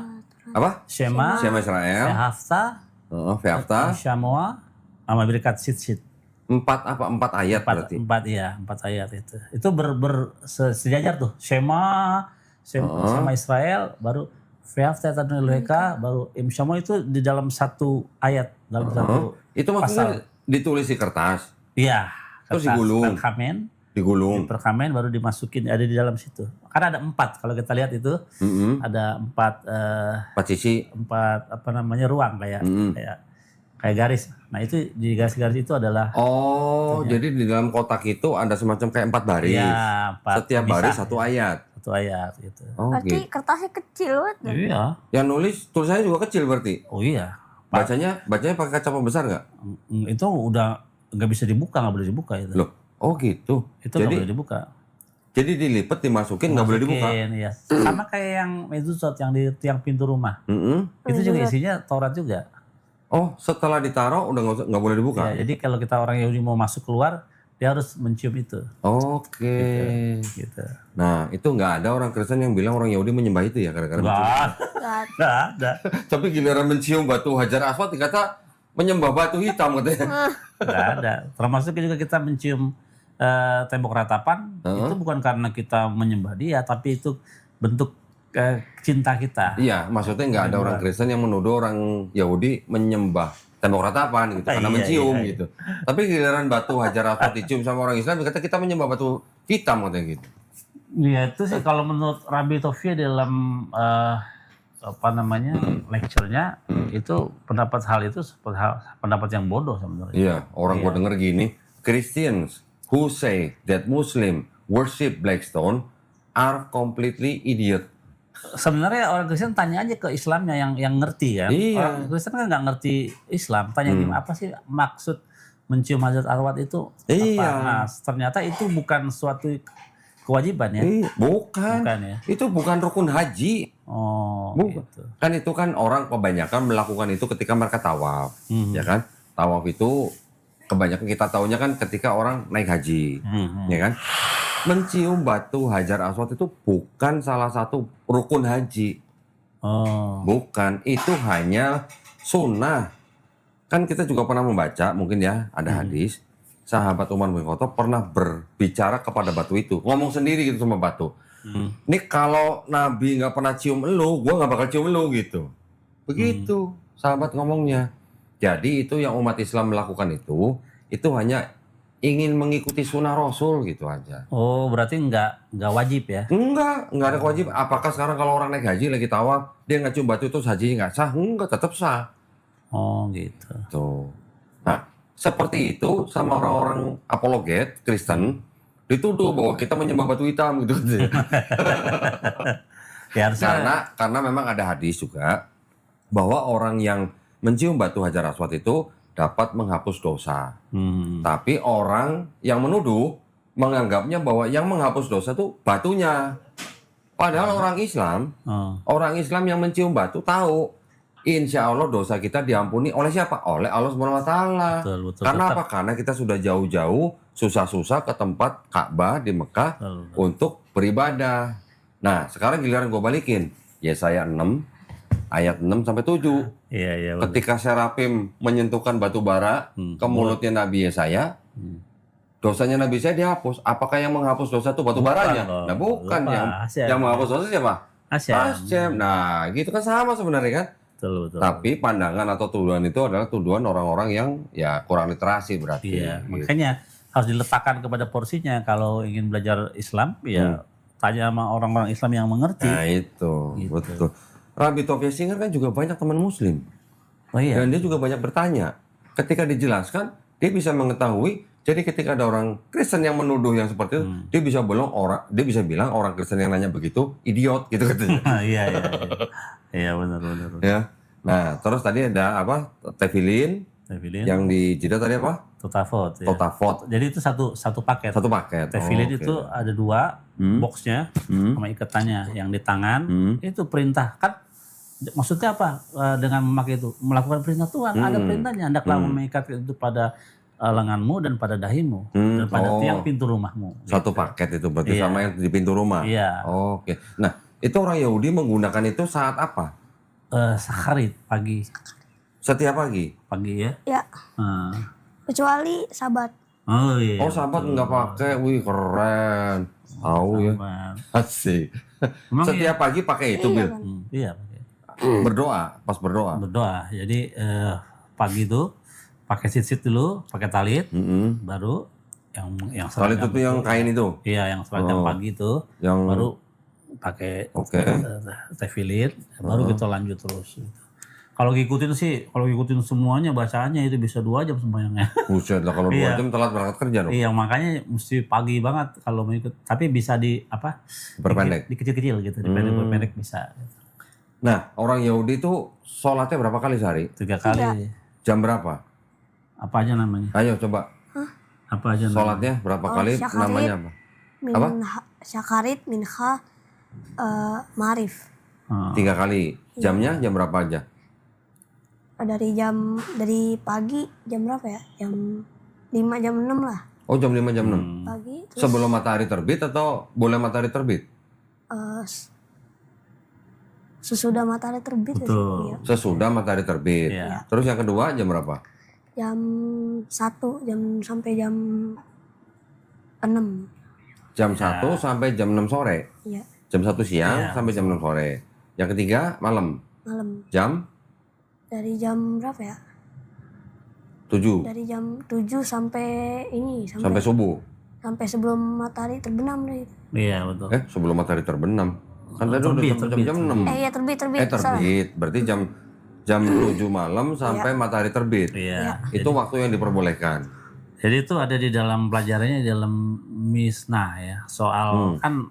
Apa?
Shema,
Shema Israel.
Hafta,
Ve'afta.
Shamoa, sama berikat sit-sit.
4 ayat berarti.
4 ayat itu. Itu sejajar tuh. Shema Israel, baru Ve'afta Eloheka, baru Imshamo itu di dalam satu ayat, dalam satu
Itu maksudnya ditulis di kertas.
Iya.
Terus digulung.
Perkamen,
Digulung.
perkamen baru dimasukin ada di dalam situ. Karena ada 4 kalau kita lihat itu ada 4
sisi.
4 apa namanya ruang kayak garis. Nah itu di garis-garis itu adalah
Jadi di dalam kotak itu ada semacam kayak 4 baris.
ya, 4
Setiap
bisa,
baris satu ayat.
satu ayat gitu.
Oh,
Berarti
gitu.
kertasnya kecil banget.
Iya.
Yang nulis tulisannya juga kecil berarti.
Oh iya.
Bacanya pakai kaca pembesar nggak?
Itu udah nggak bisa dibuka, nggak boleh dibuka itu.
Loh, gitu.
Itu nggak boleh dibuka.
Jadi dilipet, dimasukin, nggak boleh dibuka.
Iya. Sama kayak yang mezuzot yang di tiang pintu rumah. Itu juga isinya Taurat juga.
Oh, setelah ditaruh udah nggak boleh dibuka.
Ya, jadi kalau kita orang Yahudi mau masuk keluar, dia harus mencium itu.
Oke.
Gitu.
Nah, itu nggak ada orang Kristen yang bilang orang Yahudi menyembah itu ya gara-gara mencium.
Nggak ada.
Tapi giliran mencium batu Hajar Aswad dikata menyembah batu hitam katanya.
Nggak ada. Termasuk juga kita mencium tembok ratapan, itu bukan karena kita menyembah dia, tapi itu bentuk cinta kita.
Iya, maksudnya nggak ada orang Kristen yang menuduh orang Yahudi menyembah tembok ratapan gitu karena mencium gitu. Tapi giliran batu Hajar Aswad dicium sama orang Islam dikata kita menyembah batu hitam katanya gitu.
Iya itu sih kalau menurut Rabbi Tovia dalam lecture-nya itu pendapat hal itu pendapat yang bodoh sebenarnya.
Iya, orang gua denger gini, Christians who say that Muslim worship Blackstone are completely idiot.
Sebenarnya orang Kristen tanya aja ke Islamnya yang ngerti kan.
Iya.
Orang Kristen kan nggak ngerti Islam. Tanya gimana apa sih maksud mencium Hajar Aswad itu
Iya.
apa? Nah ternyata itu bukan suatu kewajiban ya.
Bukan.
Bukan ya.
Itu bukan rukun haji.
Oh.
Bukan.
Gitu.
Kan itu kan orang kebanyakan melakukan itu ketika mereka tawaf. Ya kan? Tawaf itu kebanyakan kita taunya kan ketika orang naik haji, ya kan? Mencium batu Hajar Aswad itu bukan salah satu rukun haji.
Oh.
Bukan, itu hanya sunnah. Kan kita juga pernah membaca, mungkin ya, ada hadis. Sahabat Umar bin Khattab pernah berbicara kepada batu itu. Ngomong sendiri gitu sama batu. Ini kalau Nabi nggak pernah cium elu, gue nggak bakal cium elu gitu. Begitu sahabat ngomongnya. Jadi itu yang umat Islam melakukan itu hanya ingin mengikuti sunnah Rasul gitu aja.
Oh, berarti nggak wajib ya?
Enggak ada kewajiban. Apakah sekarang kalau orang naik haji lagi tawaf, dia nggak cium batu itu hajinya nggak sah? Enggak, tetap sah.
Oh gitu.
Tuh. Nah, seperti itu sama orang-orang apologet Kristen dituduh bahwa kita menyembah batu hitam gitu.
Ya,
Karena memang ada hadis juga bahwa orang yang mencium batu Hajar Aswad itu dapat menghapus dosa. Tapi orang yang menuduh menganggapnya bahwa yang menghapus dosa itu batunya. Padahal orang Islam yang mencium batu tahu, insya Allah dosa kita diampuni oleh siapa? Oleh Allah Subhanahu Wa Taala. Karena apa? Karena kita sudah jauh-jauh susah-susah ke tempat Ka'bah di Mekah untuk beribadah. Nah, sekarang giliran gue balikin. Yesaya 6 ayat 6 sampai 7.
Iya.
Ketika Serapim menyentuhkan batu bara ke mulutnya Nabi Yesaya, dosanya Nabi Yesaya dihapus. Apakah yang menghapus dosa itu batu baranya? Nah, bukan. Yang menghapus dosa siapa? Hasyam. Nah, gitu kan sama sebenarnya kan?
Betul.
Tapi pandangan atau tuduhan itu adalah tuduhan orang-orang yang ya kurang literasi berarti.
Iya,
gitu.
makanya harus diletakkan kepada porsinya. Kalau ingin belajar Islam, ya tanya sama orang-orang Islam yang mengerti.
Nah itu, betul. Rabbi Taufik Singer kan juga banyak teman muslim.
Oh iya.
Dan dia juga banyak bertanya. Ketika dijelaskan, dia bisa mengetahui. Jadi ketika ada orang Kristen yang menuduh yang seperti itu, dia bisa bilang orang Kristen yang nanya begitu idiot gitu katanya.
Iya benar.
Ya. Nah, terus tadi ada apa? Tefilin. Yang di Jeddah tadi apa?
Totafot. Jadi itu satu paket.
Satu paket.
Tefilin itu ada 2 boxnya sama ikatannya. Yang di tangan itu perintah. Kan maksudnya apa dengan memakai itu? Melakukan perintah Tuhan. Ada perintahnya. Hendaklah mengikat itu pada lenganmu dan pada dahimu dan pada tiang pintu rumahmu.
Satu paket itu berarti sama yang di pintu rumah.
Iya.
Oke. Nah, itu orang Yahudi menggunakan itu saat apa?
Sakharit pagi.
Setiap pagi.
Pagi ya?
Ya. Kecuali Sabat.
Oh iya.
Oh, Sabat nggak pakai. Wih, keren. Tahu ya. Asik. Setiap pagi pakai itu, Bil.
Iya.
Berdoa, pas berdoa.
Berdoa. Jadi pagi itu pakai sit dulu, pakai talit, baru yang
talit itu yang kain itu.
Iya, yang seragam pagi itu, baru pakai tefilin, baru kita lanjut terus. Kalau ngikutin semuanya bacaannya itu bisa 2 jam semuanya.
Buset lah, kalau 2 jam telat berangkat kerja dong.
Iya, makanya mesti pagi banget kalau mau ikut. Tapi bisa
Perpendek.
Dikecil-kecil gitu, dipendek bisa.
Nah, orang Yahudi itu sholatnya berapa kali sehari?
3 kali.
Jam berapa?
Apa aja namanya?
Ayo coba.
Apa aja
sholatnya berapa kali?
Syakarit,
namanya apa?
Syakarit, Minha, Marif.
3 kali. Jamnya jam berapa aja?
Dari pagi jam berapa ya? Jam 5 jam 6 lah.
Oh, jam 5 jam 6.
Pagi. Terus,
sebelum matahari terbit atau boleh matahari terbit?
Sesudah matahari terbit.
Betul.
Ya.
Sesudah matahari terbit.
Iya.
Terus yang kedua jam berapa?
Jam 1 sampai jam 6.
Jam 1 sampai jam 6 sore.
Iya.
Jam 1 siang sampai jam 6 sore. Yang ketiga malam. Jam?
Dari jam berapa ya?
7.
Dari jam 7 sampai
sampai subuh.
Sampai sebelum matahari terbenam deh.
Iya, betul.
Sebelum matahari terbenam. Kan tadi udah jam 6.
Iya, terbit.
Terbit. Berarti jam 7 malam sampai matahari terbit.
Iya.
Itu waktu yang diperbolehkan.
Jadi itu ada di dalam pelajarannya di dalam Misnah ya. Soal kan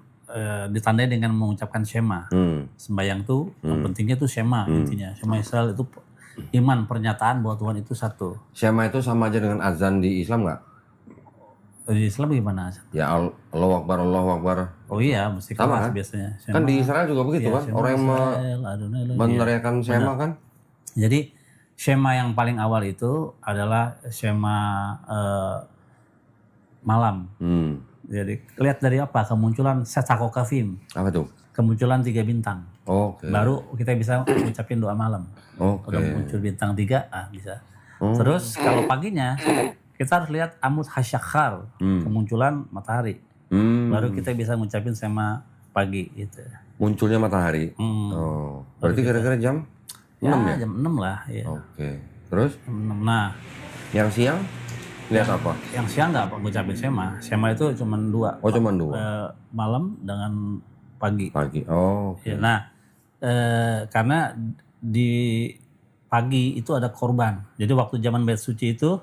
ditandai dengan mengucapkan Shema. Sembahyang tuh yang pentingnya tuh Shema intinya. Shema Israel itu iman, pernyataan bahwa Tuhan itu satu.
Shema itu sama aja dengan azan di Islam nggak?
Di Islam gimana?
Ya Allahu Akbar.
Oh iya, mesti keras biasanya. Shema,
kan di Israel juga begitu kan? Orang yang meneriakan Shema kan?
Jadi Shema yang paling awal itu adalah Shema malam. Jadi lihat dari apa? Kemunculan Setsako Kavim.
Apa tuh?
Kemunculan 3 bintang.
Oke.
Baru kita bisa ngucapin doa malam.
Oke.
Udah muncul bintang 3, bisa. Terus kalau paginya kita harus lihat Amud Hasyakhar, kemunculan matahari. Baru kita bisa ngucapin Shema pagi gitu.
Munculnya matahari. Oh. Berarti kira-kira jam 6 ya?
Jam 6 lah. Ya.
Oke. Terus?
Jam 6. Nah,
Yang siang? Lihat apa?
yang siang nggak ngucapin Shema. Shema itu cuma 2.
Oh, cuma 2.
Malam dengan pagi.
Pagi. Oh.
Ya, nah, karena di pagi itu ada korban. Jadi waktu zaman Bait Suci itu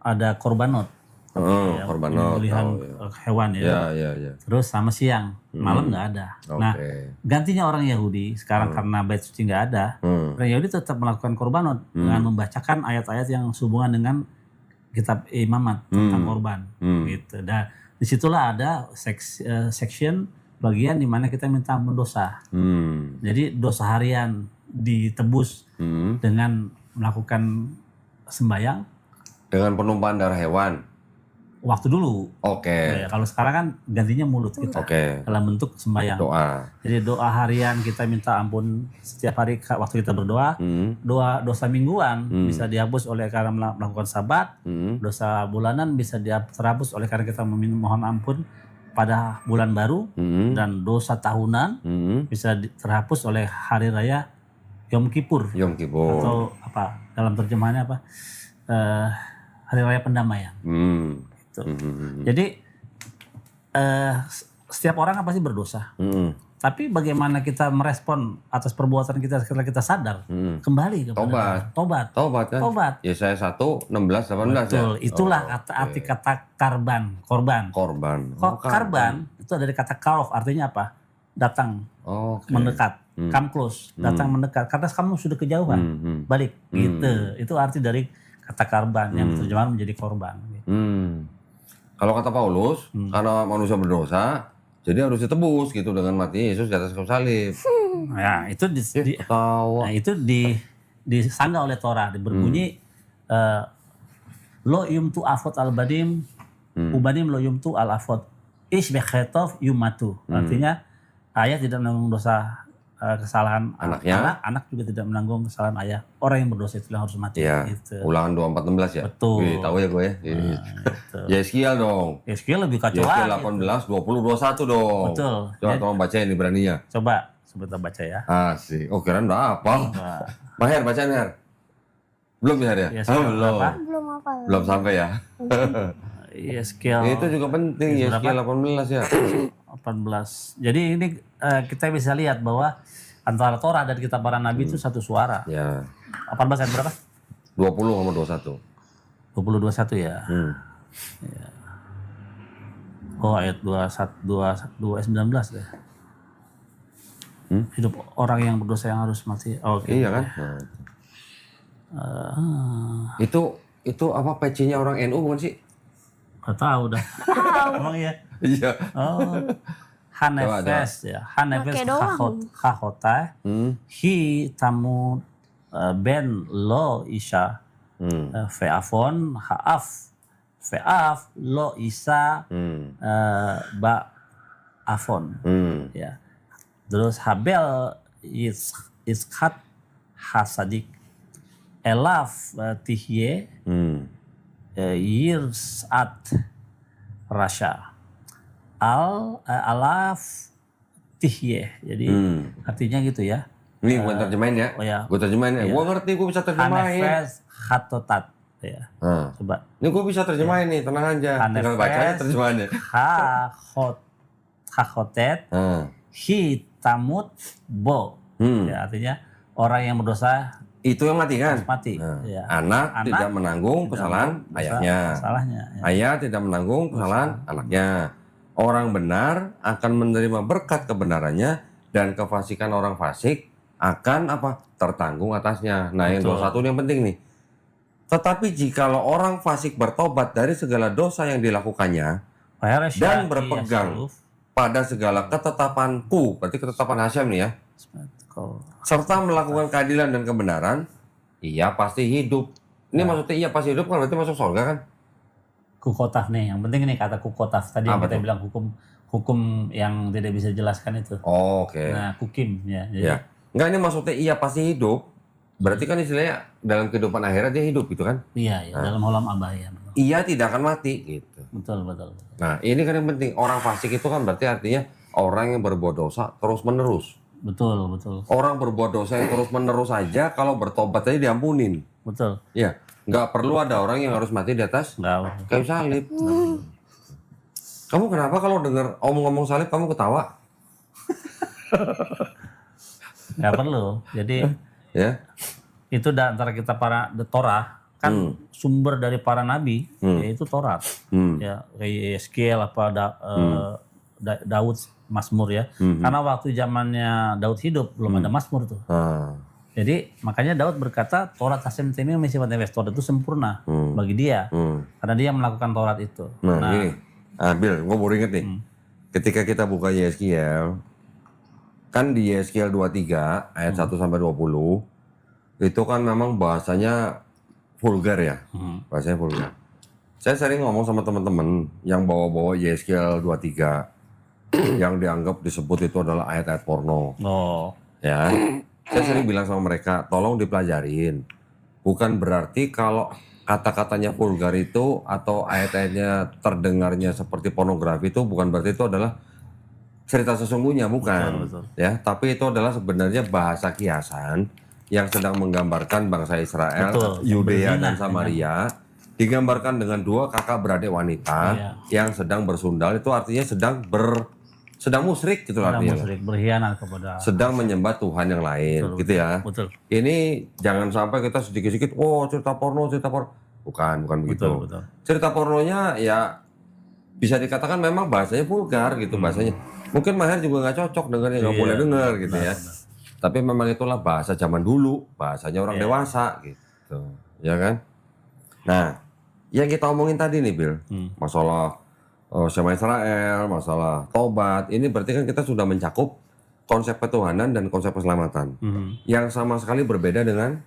ada korbanot. Ya,
korbanot.
Pembelian hewan ya.
Ya.
Terus sama siang, malam nggak ada. Nah, gantinya orang Yahudi sekarang karena Bait Suci nggak ada, orang Yahudi tetap melakukan korbanot dengan membacakan ayat-ayat yang sehubungan dengan kitab imamat tentang korban. Gitu. Dan disitulah ada section bagian di mana kita minta ampun dosa. Jadi dosa harian ditebus dengan melakukan sembahyang.
Dengan penumpahan darah hewan.
Waktu dulu.
Oke.
Kalau sekarang kan gantinya mulut kita. Dalam bentuk sembahyang.
Doa.
Jadi doa harian kita minta ampun setiap hari waktu kita berdoa. Dosa mingguan bisa dihapus oleh karena melakukan sabat. Dosa bulanan bisa terhapus oleh karena kita memohon ampun pada bulan baru. Dan dosa tahunan bisa terhapus oleh hari raya Yom Kippur. Atau apa dalam terjemahannya apa? Hari raya pendamaian. Jadi setiap orang kan pasti berdosa. Tapi bagaimana kita merespon atas perbuatan kita setelah kita sadar, kembali kepada tobat kan? Tobat.
Yesaya 1, 16, 18
Betul.
ya.
Itulah arti kata korban. Korban itu dari kata karof, artinya apa? Datang, mendekat, come close, datang mendekat. Karena kamu sudah kejauhan, balik. Gitu. Itu arti dari kata korban yang terjemahan menjadi korban.
Kalau kata Paulus, karena manusia berdosa, jadi harus ditebus gitu dengan mati Yesus di atas kayu salib.
Nah, itu disanggah oleh Torah, berbunyi lo yumtu afot al badim, ubadim lo yumtu al afot, ish bekhetov yumatu. Artinya ayah tidak menanggung dosa kesalahan anak juga tidak menanggung kesalahan ayah. Orang yang berdosa itu yang harus mati.
Ya, gitu. Ulangan 24:16 ya.
Betul.
Wih, tahu ya gue ya. Gitu. Yeskiel dong.
Yeskiel lebih kacau
lagi. Yeskiel 18, 20, 21 dong.
Betul.
Coba tolong bacain nih beraninya.
Coba kita baca ya.
Asik. Oh kirain udah apa? Maher bacain Her. Belum ya Her ya?
Belum apa.
Belum sampai ya.
Yeskiel.
Itu juga penting. Yeskiel 18 ya.
18. Jadi ini kita bisa lihat bahwa antara Torah dan kitab para nabi itu satu suara.
Ya.
18 ayat berapa?
20 sama 21.
20 21 ya. Ya. Oh ayat 21 ayat 19 ya. Hidup orang yang berdosa yang harus mati. Oke.
Iya kan? Itu apa pecinya orang NU bukan sih?
Gak tahu dah. Emang iya?
Iya.
Oh. Hanefes ya. Hanefes kakota. Hi tamu ben lo isha. Fe'afon ha'af. Fe'af lo isa ba afon. Ya. Terus Habel iskat hasadik. Elaf tihye. Yirsat rasha. Alaf tihye. Jadi artinya gitu ya.
Ini gue terjemahin ya.
Oh ya.
Gue terjemahin ya. Gue ngerti, gue bisa terjemahin.
Hanefes hatotat. Ya. Coba.
Ini gue bisa terjemahin nih, tenang aja. Tinggal baca aja terjemahannya.
Hakotet. Hitamut bo. Ya, artinya orang yang berdosa
itu yang mati kan?
Mati. Ya.
Anak tidak menanggung kesalahan ayahnya.
Ya.
Ayah tidak menanggung kesalahan anaknya. Orang benar akan menerima berkat kebenarannya dan kefasikan orang fasik akan apa? Tertanggung atasnya. Nah, yang 21 ini yang penting nih. Tetapi jikalau orang fasik bertobat dari segala dosa yang dilakukannya dan berpegang pada segala ketetapanku, berarti ketetapan Hasyam nih ya, serta melakukan keadilan dan kebenaran, iya pasti hidup. Ini maksudnya iya pasti hidup kan berarti masuk surga kan?
Kukotaf nih, yang penting ini kata kukotaf. Tadi yang
Apa
kita
tuh?
bilang hukum yang tidak bisa dijelaskan itu.
Oh, oke.
Nah, kukim ya. Jadi,
Ya. Enggak, ini maksudnya iya pasti hidup. Berarti kan istilahnya dalam kehidupan akhirat dia hidup gitu kan?
iya, dalam alam abaya. Betul.
Iya tidak akan mati gitu.
Betul.
Nah, ini kan yang penting. Orang fasik itu kan berarti artinya orang yang berbuat dosa terus menerus.
Betul.
Orang berbuat dosa yang terus menerus saja kalau bertobat aja diampunin.
Betul.
Ya, nggak perlu ada orang yang harus mati di atas
Enggak.
kayu salib. Kamu kenapa kalau dengar ngomong salib kamu ketawa?
Enggak perlu. Jadi
Ya.
itu antara kita para Torah kan sumber dari para nabi yaitu Taurat. Ya, kayak Yeskiel Daud Mazmur ya. Karena waktu zamannya Daud hidup belum ada Mazmur tuh.
Ah.
Jadi makanya Daud berkata Taurat Hasem Temim sifatnya Taurat itu sempurna bagi dia karena dia melakukan Taurat itu.
Nah, gini. Bil, gue baru inget nih. Ketika kita buka Yeskiel, kan di Yeskiel 23 ayat 1 sampai 20 itu kan memang bahasanya vulgar ya. Bahasanya vulgar. Saya sering ngomong sama teman-teman yang bawa-bawa Yeskiel 23 yang dianggap disebut itu adalah ayat-ayat porno.
Oh,
Ya. Saya sering bilang sama mereka, tolong dipelajarin. Bukan berarti kalau kata-katanya vulgar itu atau ayat-ayatnya terdengarnya seperti pornografi itu bukan berarti itu adalah cerita sesungguhnya, bukan.
Betul.
Ya, tapi itu adalah sebenarnya bahasa kiasan yang sedang menggambarkan bangsa Israel,
Betul.
Yudea dan Samaria digambarkan dengan dua kakak beradik wanita yang sedang bersundal, itu artinya sedang musyrik gitu artinya.
musyrik berkhianat kepada
Sedang menyembah Tuhan yang lain, gitu ya.
betul.
Ini jangan sampai kita sedikit-sedikit, oh cerita porno. Bukan begitu.
Betul.
Cerita pornonya ya bisa dikatakan memang bahasanya vulgar gitu bahasanya. Mungkin Maher juga nggak cocok dengarnya, nggak boleh dengar gitu ya. Tapi memang itulah bahasa zaman dulu, bahasanya orang dewasa gitu, ya kan? Nah, yang kita omongin tadi nih, Bil, masalah Shema Israel, masalah tobat, ini berarti kan kita sudah mencakup konsep ketuhanan dan konsep keselamatan, yang sama sekali berbeda dengan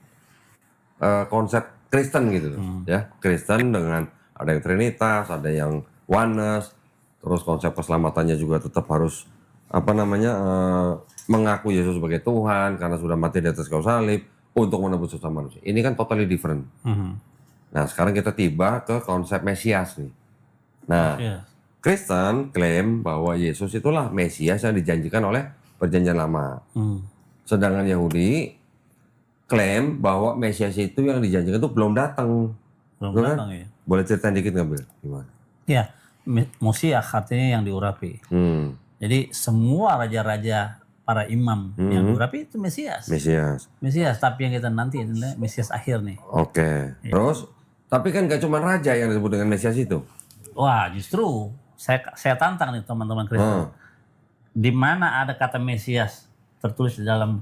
konsep Kristen gitu, ya. Kristen dengan ada yang Trinitas, ada yang Oneness, terus konsep keselamatannya juga tetap harus mengaku Yesus sebagai Tuhan karena sudah mati di atas kayu salib untuk menebus dosa manusia. Ini kan totally different. Nah, sekarang kita tiba ke konsep Mesias nih. Nah, Kristen klaim bahwa Yesus itulah Mesias yang dijanjikan oleh Perjanjian Lama. Sedangkan Yahudi klaim bahwa Mesias itu yang dijanjikan itu belum datang.
Belum datang ya.
Boleh cerita dikit nggak, Bil? Gimana?
Ya, Mosiah artinya yang diurapi. Jadi semua raja-raja para imam yang diurapi itu Mesias. Mesias, tapi yang kita nanti adalah Mesias akhir nih.
Oke. Terus, tapi kan gak cuma raja yang disebut dengan Mesias itu.
Wah, justru saya tantang nih teman-teman Kristen. Di mana ada kata Mesias tertulis di dalam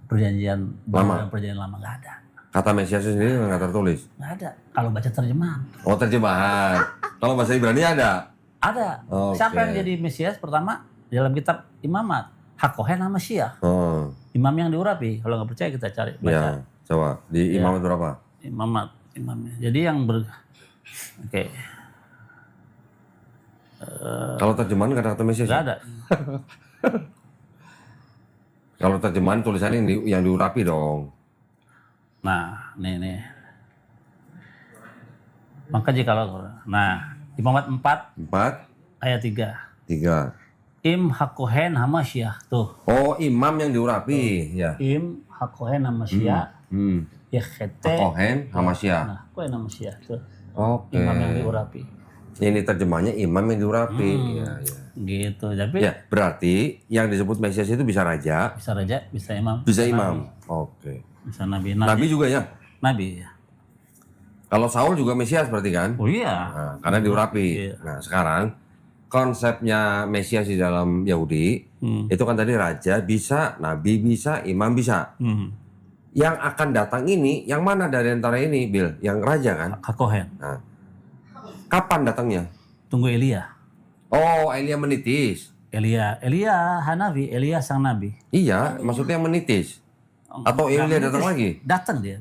perjanjian Baru dan perjanjian lama? Nggak ada.
Kata Mesias sendiri nggak tertulis?
Nggak ada. Kalau baca terjemahan.
Oh, terjemahan. Kalau bahasa Ibrani ada?
Ada.
Oke.
Siapa yang jadi Mesias pertama dalam kitab Imamat? Hakohen sama Mashiach.
Oh.
Imam yang diurapi. Kalau nggak percaya kita cari baca.
Ya, coba di Imamat berapa?
Imamnya. Jadi yang Oke.
Kalau terjemahan nggak ada kata Mesias?
Nggak ada.
Kalau terjemahan tulisannya yang diurapi dong.
Nah, nih. Maka Imamat 4 ayat 3. Im hakohen hamasyiah tuh.
Oh, imam yang diurapi, ya.
Im hakohen hamasyiah. Ya khete.
Hakohen hamasyiah.
Nah, hakohen hamasyiah tuh.
Oke.
Imam yang diurapi.
Ini terjemahnya imam yang diurapi. Ya.
Gitu. Tapi
Ya, berarti yang disebut Mesias itu bisa raja,
bisa raja, bisa imam.
bisa imam. Oke.
Bisa nabi.
Nabi juga ya?
Nabi ya.
Kalau Saul juga Mesias berarti kan?
Oh iya.
Nah, karena diurapi.
Iya.
Nah, sekarang konsepnya Mesias di dalam Yahudi itu kan tadi raja bisa, nabi bisa, imam bisa. Yang akan datang ini, yang mana dari antara ini, Bil? Yang raja kan?
Hakohen.
Nah, kapan datangnya?
Tunggu Elia.
Oh, Elia menitis.
Elia Hanabi, Elia sang nabi.
Iya, maksudnya menitis. Atau Elia datang lagi?
Datang dia.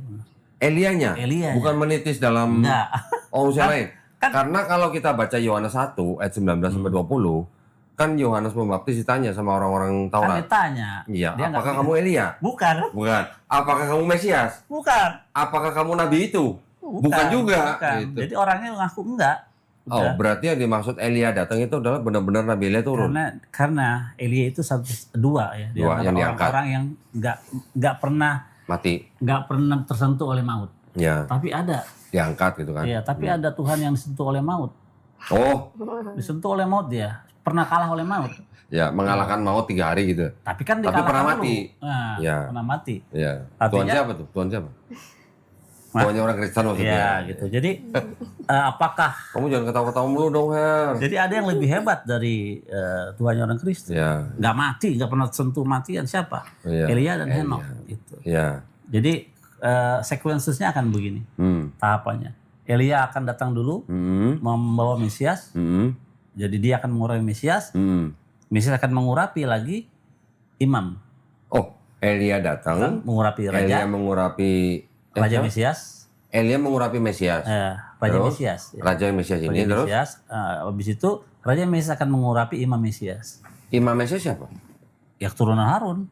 Elianya,
Elianya.
bukan menitis dalam
Enggak.
urusan lain.
kan-
Karena kalau kita baca Yohanes 1 ayat 19 sampai 20, kan Yohanes Pembaptis ditanya sama orang-orang
Kan
Taurat.
ditanya.
Iya,
Dia nggak
apakah
mikir.
kamu Elia?
Bukan.
Bukan. Apakah kamu Mesias?
Bukan.
Apakah kamu nabi itu? Bukan juga.
Bukan.
Gitu.
Jadi orangnya ngaku enggak.
Oh, berarti yang dimaksud Elia datang itu adalah benar-benar Nabi Elia turun.
Karena Elia itu dua ya. Dia
Dua
adalah
yang diangkat.
orang yang nggak pernah tersentuh oleh maut.
Ya,
Tapi ada.
diangkat gitu kan.
Iya, tapi ada Tuhan yang disentuh oleh maut.
Oh,
Disentuh oleh maut dia. Pernah kalah oleh maut.
ya mengalahkan maut 3 hari gitu.
Tapi kan
Tapi
dikalahkan
pernah
dulu.
mati.
Nah,
Ya.
pernah mati.
Ya.
Artinya-
Tuhan siapa tuh? Tuhan siapa? Tuhannya orang Kristen maksudnya.
Iya, gitu. Jadi apakah
Kamu jangan ketawa-ketawa mulu dong, Her.
jadi ada yang lebih hebat dari Tuhannya orang Kristen?
Ya,
Nggak mati, nggak pernah sentuh matian siapa?
Iya.
Elia dan Henok. Gitu.
ya.
Jadi sequences-nya akan begini tahapannya. Elia akan datang dulu membawa Mesias. Jadi dia akan mengurapi Mesias. Mesias akan mengurapi lagi imam.
Oh, Elia datang.
Mengurapi
Elia
raja.
mengurapi
Raja Mesias.
Elia mengurapi Mesias.
Raja
Terus?
Mesias. Ya.
Raja Mesias ini
Raja
terus
Mesias. Habis itu Raja Mesias akan mengurapi imam Mesias.
Imam Mesias siapa?
Ya keturunan Harun.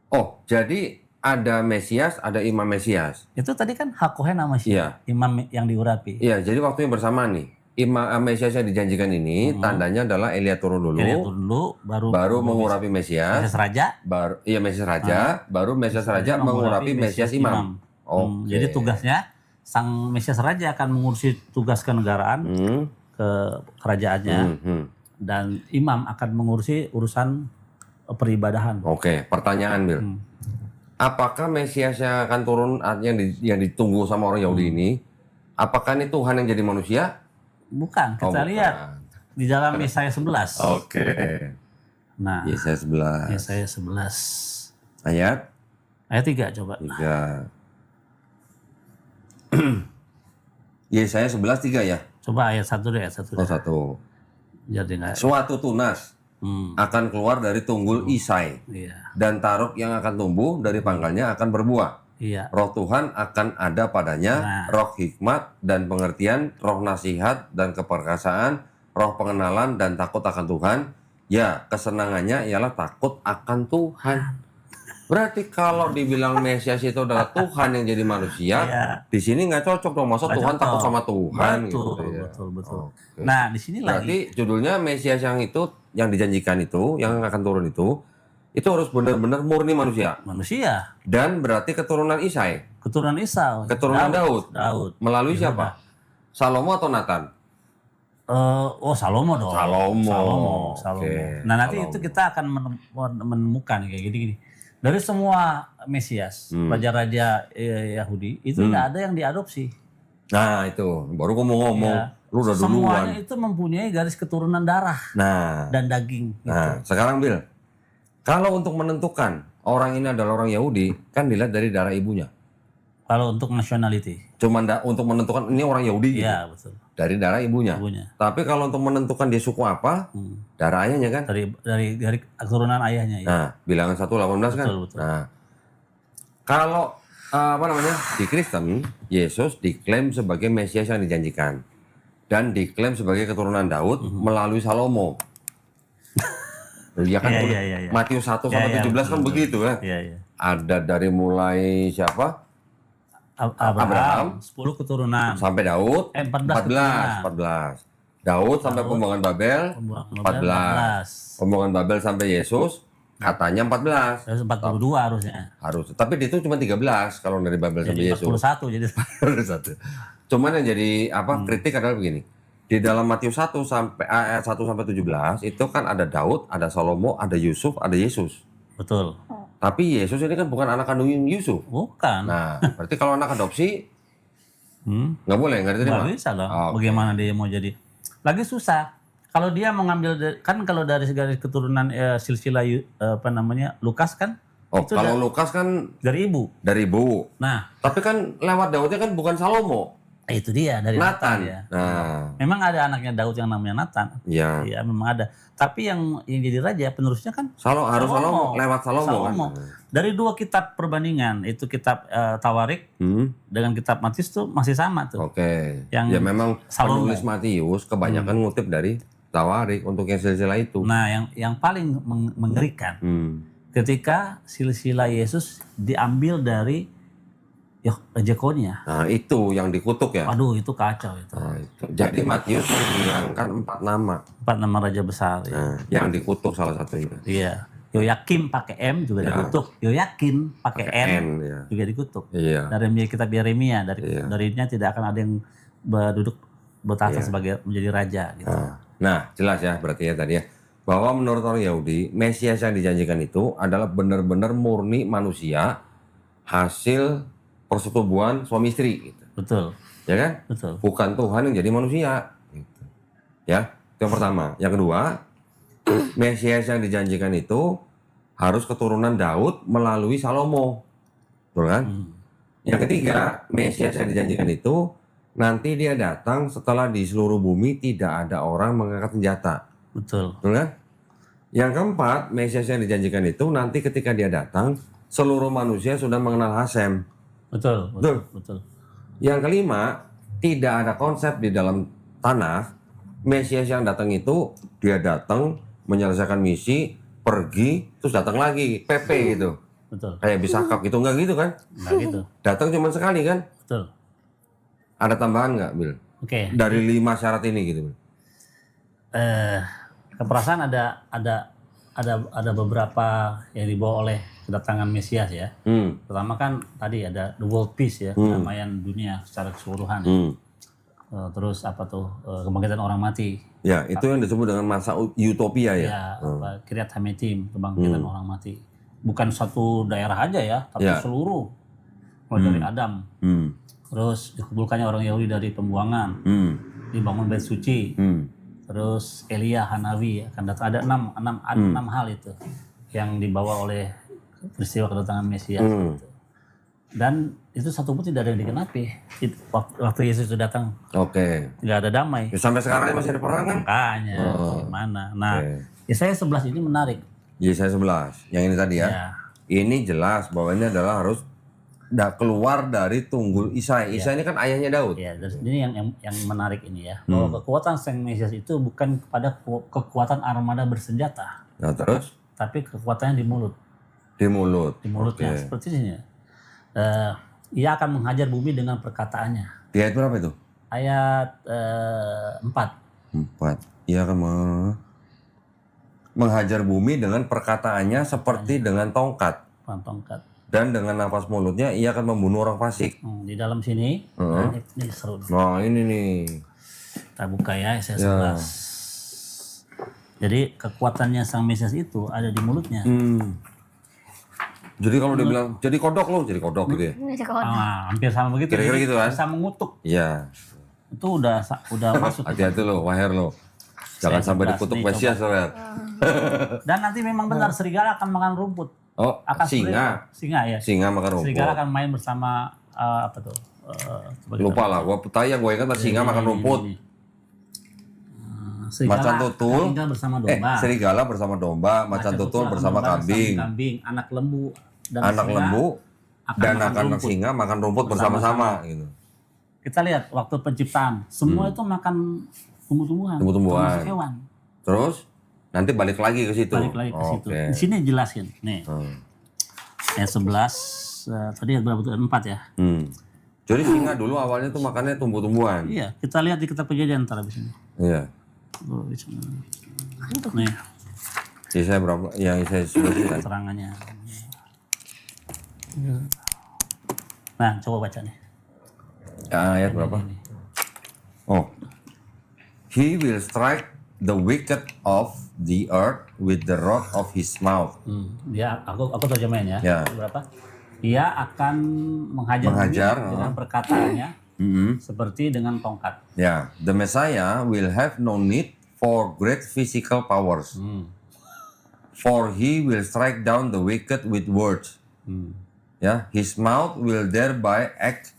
Oh, jadi ada Mesias, ada Imam Mesias.
Itu tadi kan Hakohen sama Mesias.
Iya.
Imam yang diurapi.
Iya, jadi waktunya bersamaan nih. Imam Mesias yang dijanjikan ini tandanya adalah Elia turun dulu,
Elia turun dulu,
baru mengurapi Mesias,
Mesias raja.
baru Mesias raja, baru Mesias raja mengurapi Mesias imam. Oke.
Jadi tugasnya sang Mesias raja akan mengurusi tugas kenegaraan ke kerajaannya dan imam akan mengurusi urusan peribadahan.
Oke, pertanyaan Bil. Apakah Mesias yang akan turun yang ditunggu sama orang Yahudi ini, apakah ini Tuhan yang jadi manusia?
Bukan, kita
bukan.
lihat di dalam Yesaya 11.
Oke.
Nah,
Yesaya 11
Yesaya 11
ayat
ayat 3 coba.
3. Yesaya 11 3 ya?
Coba ayat 1 deh, ayat 1
Oh,
deh.
1.
Jadi enggak.
Suatu tunas akan keluar dari tunggul Isai,
Iya.
dan taruk yang akan tumbuh dari pangkalnya akan berbuah.
Iya.
Roh Tuhan akan ada padanya, roh hikmat dan pengertian, roh nasihat dan keperkasaan, roh pengenalan dan takut akan Tuhan. Ya, kesenangannya ialah takut akan Tuhan. Berarti kalau dibilang Mesias itu adalah Tuhan yang jadi manusia,
Iya.
di sini nggak cocok dong. Masa
Nggak
Tuhan
cocok.
takut sama Tuhan
Betul,
gitu ya.
betul.
Oke.
Nah, di sini lagi
Berarti judulnya Mesias yang itu, yang dijanjikan itu, yang akan turun itu harus benar-benar murni manusia.
manusia,
Dan berarti keturunan Isai,
keturunan Esau,
keturunan Daud.
Daud.
Melalui siapa? Salomo atau Nathan?
Salomo dong.
Salomo.
Salomo.
Oke,
Nah, nanti
Salomo.
itu kita akan menemukan kayak gini-gini. Dari semua Mesias, raja-raja Yahudi, itu tidak ada yang diadopsi.
Nah itu, baru gua mau ngomong.
Ya.
Lu udah
Semuanya
duluan.
itu mempunyai garis keturunan darah
Nah,
dan daging.
nah sekarang Bil, kalau untuk menentukan orang ini adalah orang Yahudi, kan dilihat dari darah ibunya.
Kalau untuk nationality,
Cuman untuk menentukan ini orang Yahudi gitu.
iya betul.
Dari darah ibunya.
Ibunya.
Tapi kalau untuk menentukan dia suku apa, darah ayahnya kan.
Dari keturunan ayahnya. Ya.
Nah, bilangan 1:18 kan.
Betul, betul.
Nah, kalau di Kristen, Yesus diklaim sebagai Mesias yang dijanjikan dan diklaim sebagai keturunan Daud melalui Salomo. Iya kan,
Iya.
Matius 1 sampai 17 kan begitu kan.
Iya.
Ada dari mulai siapa?
Abraham, 10 keturunan.
Sampai Daud
14
14. Daud sampai pembuangan Babel 14. Pembuangan Babel sampai Yesus katanya 14.
42 harusnya.
Harus. Tapi itu cuma 13 kalau dari Babel sampai
Jadi
Yesus.
41 jadi.
Satu. Cuman yang jadi kritik adalah begini. Di dalam Matius 1 sampai ayat 1 sampai 17 itu kan ada Daud, ada Salomo, ada Yusuf, ada Yesus.
Betul.
Tapi Yesus ini kan bukan anak kandung Yusuf.
Bukan.
Nah, berarti kalau anak adopsi nggak boleh, nggak diterima.
Nggak bisa dong.
Oke.
Bagaimana dia mau jadi? Lagi susah. Kalau dia mau ngambil kan kalau dari garis keturunan silsilah Lukas kan
Oh,
itu
kalau Lukas kan
dari ibu.
dari ibu.
Nah,
Tapi kan lewat Daudnya kan bukan Salomo.
Itu dia dari Nathan ya.
Nah,
Memang ada anaknya Daud yang namanya Nathan.
ya.
Iya, memang ada. Tapi yang jadi raja penerusnya kan
Salomo lewat Salomo kan.
Dari dua kitab perbandingan, itu kitab Tawarik dengan kitab Matius tuh masih sama tuh.
Oke.
Yang
Ya memang
Salomo.
penulis Matius kebanyakan ngutip dari Tawarik untuk yang silsilah itu.
Nah, yang paling mengerikan ketika silsilah Yesus diambil dari Jekonia.
Nah, itu yang dikutuk ya.
Aduh, itu kacau itu.
Nah, itu. Jadi Matius menghilangkan 4 nama.
4 nama raja besar. Ya.
Nah, yang dikutuk salah satunya.
Iya. Yoyakim pakai M juga dikutuk. Yoyakin pakai N
ya.
juga dikutuk.
Iya.
Dari kitab Yeremia, darinya tidak akan ada yang bertahta sebagai menjadi raja. Gitu.
Nah, jelas ya berarti ya tadi ya. Bahwa menurut orang Yahudi, Mesias yang dijanjikan itu adalah benar-benar murni manusia hasil persetubuhan suami istri. Gitu.
Betul.
Ya kan?
Betul.
Bukan Tuhan yang jadi manusia. Gitu. Ya, itu yang pertama. Yang kedua, Mesias yang dijanjikan itu harus keturunan Daud melalui Salomo. Betul kan? Yang ketiga, Mesias yang dijanjikan itu nanti dia datang setelah di seluruh bumi tidak ada orang mengangkat senjata.
Betul.
Betul kan? Yang keempat, Mesias yang dijanjikan itu nanti ketika dia datang, seluruh manusia sudah mengenal Hasem.
Betul.
Yang kelima, tidak ada konsep di dalam tanah. Mesias yang datang itu, dia datang menyelesaikan misi, pergi, terus datang lagi, PP gitu.
Betul.
Kayak bisa kap gitu, enggak gitu kan?
Enggak gitu.
Datang cuma sekali kan?
Betul.
Ada tambahan nggak, Bil?
Oke.
Dari 5 syarat ini gitu, Bil?
Keperasaan ada beberapa yang dibawa oleh kedatangan Mesias ya. Pertama kan tadi ada the world peace ya, kedamaian dunia secara keseluruhan. Ya. Terus apa tuh kebangkitan orang mati.
Ya, itu yang disebut dengan masa utopia ya.
Ya, Kiryat Hametim, kebangkitan orang mati. Bukan satu daerah aja ya, tapi seluruh. Mulai dari Adam. Terus dikumpulkannya orang Yahudi dari pembuangan. Dibangun bait suci. Terus Elia, Hanawi akan datang. Ada enam hal itu yang dibawa oleh peristiwa kedatangan Mesias. Gitu. Dan itu satu pun tidak ada yang dikenapi. Waktu Yesus itu datang, nggak ada damai.
Ya, sampai sekarang masih ada perang kan?
Makanya, gimana? Nah, Yesaya 11 ini menarik.
Yesaya 11, yang ini tadi ya. Ini jelas bahwa ini adalah harus keluar dari tunggul Isai. Isai ini kan ayahnya Daud.
Ya, ini yang menarik ini ya. Bahwa kekuatan Sang Mesias itu bukan kepada kekuatan armada bersenjata.
Nah, terus?
Tapi kekuatannya di mulut.
Di mulut.
Di mulutnya, seperti ini ya. Ia akan menghajar bumi dengan perkataannya.
Di ayat berapa itu?
Ayat 4.
Ia akan menghajar bumi dengan perkataannya seperti dengan tongkat. Dan dengan nafas mulutnya ia akan membunuh orang fasik.
Di dalam sini, ini seru.
Nah ini nih.
Kita buka ya, Yesaya 11. Jadi kekuatannya Sang Mesias itu ada di mulutnya.
Jadi kalau dia bilang jadi kodok loh, jadi kodok gitu ya.
Hampir sama begitu.
Kira-kira gitu kan?
Bisa mengutuk.
Iya.
Itu udah masuk.
Hati-hati loh, Waher loh. Jangan sampai dikutuk Mesias loh.
Dan nanti memang benar serigala akan makan rumput.
Oh,
akan
singa.
Singa ya.
Singa makan rumput.
Serigala akan main bersama apa tuh?
Lupa lah, gua tayang gue ingat singa makan rumput. Macan tutul
bersama domba.
Serigala bersama domba, macan tutul bersama kambing.
Anak lembu
dan anak singa makan rumput bersama-sama gitu.
Kita lihat waktu penciptaan, semua itu makan tumbuh-tumbuhan. Termasuk hewan.
Terus nanti balik lagi ke situ.
Di sini jelasin. Nih. Ayat 11 tadi ayat berapa tuh? 4 ya.
Jadi singa dulu awalnya tuh makannya tumbuh-tumbuhan.
Iya, kita lihat di kitab Kejadian ntar di sini.
Iya.
Nih.
Saya berapa? Yang saya sudah
keterangannya. Nah, coba baca nih.
Ayat berapa? He will strike the wicked of the earth with the rod of his mouth.
Dia, aku terjemahin ya. Berapa? Ia akan menghajar dengan perkataannya seperti dengan tongkat.
Ya, the Messiah will have no need for great physical powers. For he will strike down the wicked with words. Ya, his mouth will thereby act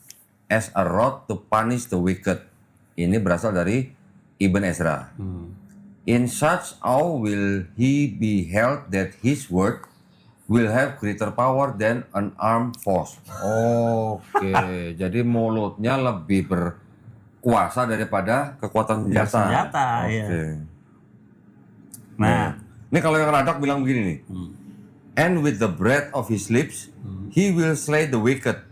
as a rod to punish the wicked. Ini berasal dari Ibn Ezra. In such awe will he be held that his word will have greater power than an armed force. Oke, jadi mulutnya lebih berkuasa daripada kekuatan senjata.
Senjata,
Oke.
ya. Nah,
Ini kalau yang Radak bilang begini nih. And with the breath of his lips, he will slay the wicked.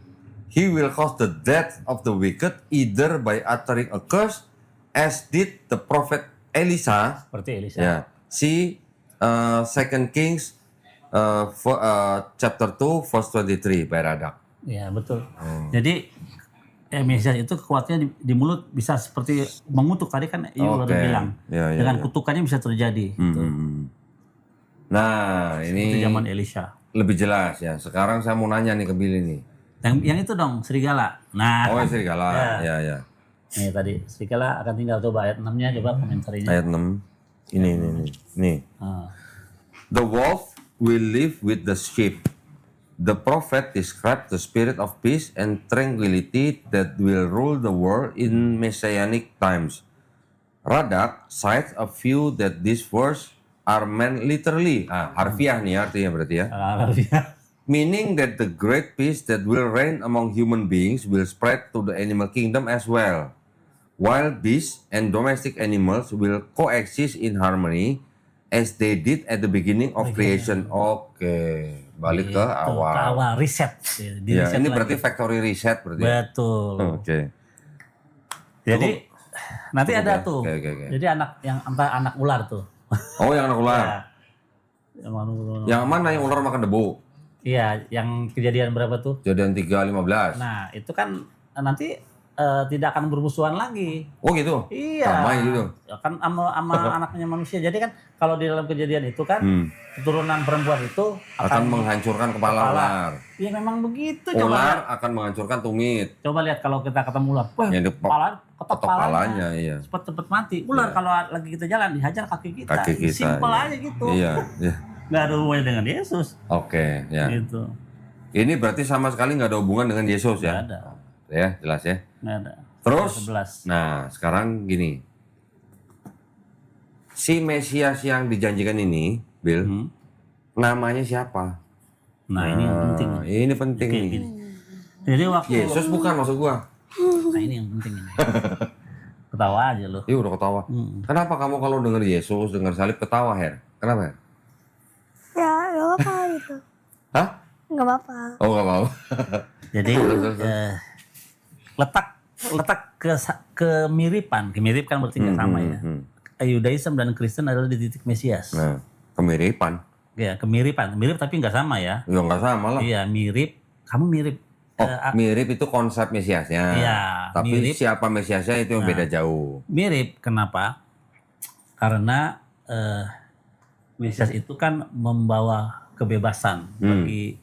He will cause the death of the wicked either by uttering a curse, as did the prophet Elisa.
seperti Elisa.
Ya, see 2 Kings chapter 2 verse 23 by Radak.
Ya, betul. Jadi Mesias itu kekuatannya di mulut bisa seperti mengutuk, tadi kan Ibu udah bilang.
Ya,
dengan kutukannya bisa terjadi. Gitu.
Nah,
Itu
ini
zaman Elisha.
lebih jelas ya. Sekarang saya mau nanya nih ke Billy nih.
Yang itu dong, serigala. Nah,
Oh, serigala. Ya.
nih tadi serigala akan tinggal, coba ayat 6-nya coba komentarinya.
Ayat 6. Ini.
Ah.
The wolf will live with the sheep. The prophet described the spirit of peace and tranquility that will rule the world in messianic times. Radak cites a few that these words are meant literally. Harfiah nih artinya berarti ya. Meaning that the great peace that will reign among human beings will spread to the animal kingdom as well. Wild beasts and domestic animals will coexist in harmony as they did at the beginning of creation. Oke, balik ke awal.
Ke awal, riset.
Ya, ini berarti factory reset berarti.
Betul.
Oke.
Jadi nanti
Cukup
ada
ya?
tuh.
Oke.
Jadi anak ular tuh.
Oh, yang anak ular.
Yang
Yang mana yang ular makan debu?
Iya, yang kejadian berapa tuh?
Kejadian 3:15.
Nah, itu kan nanti tidak akan bermusuhan lagi.
Oh gitu?
Iya.
Damai gitu?
Kan sama anaknya manusia. Jadi kan kalau di dalam kejadian itu kan keturunan perempuan itu
Akan menghancurkan kepala ular.
Iya memang begitu.
Ular akan menghancurkan tumit.
Coba lihat kalau kita ketemu ular. Wah,
Yang di
ketok
kepalanya, iya.
Cepet-cepet mati. Ular kalau lagi kita jalan dihajar kaki kita.
Kaki kita.
Simpel
Iya.
aja gitu.
Iya.
Nggak ada hubungannya dengan Yesus.
Oke, ya.
Gitu.
Ini berarti sama sekali nggak ada hubungan dengan Yesus ya?
Nggak ada.
Ya, jelas ya.
Nggak ada.
Terus,
11.
nah sekarang gini. Si Mesias yang dijanjikan ini, Bill, namanya siapa?
Nah, ini yang penting.
Ini penting nih.
Gini. Jadi waktu
Yesus bukan maksud gua.
nah ini yang penting ini. Ketawa aja lu.
Iya udah ketawa. Kenapa kamu kalau dengar Yesus, dengar salib ketawa, Her? Kenapa, Her?
Ya, gak apa-apa gitu.
Hah?
Gak apa-apa.
Oh, gak mau.
Jadi letak kemiripan berarti nggak sama ya. Yudaism dan Kristen adalah di titik Mesias.
Nah, kemiripan.
Ya, kemiripan, mirip tapi nggak sama ya.
Ya nggak sama lah.
Iya, mirip. Kamu mirip.
Oh, mirip itu konsep Mesiasnya.
Iya,
Tapi
mirip.
siapa Mesiasnya itu yang beda jauh.
Mirip, kenapa? Karena Mesias itu kan membawa kebebasan bagi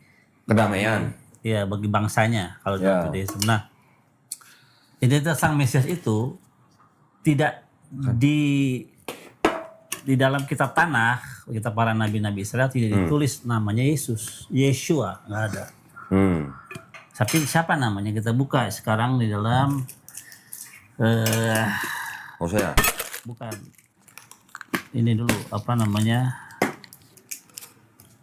Kedamaian.
ya bagi bangsanya kalau
Ya.
dalam Judaism. Nah, identitas sang Mesias itu tidak di dalam kitab tanah, kitab para nabi-nabi Israel tidak ditulis namanya Yesus, Yeshua, nggak ada. Tapi siapa namanya? Kita buka sekarang di dalam
Hosea.
bukan ini dulu apa namanya?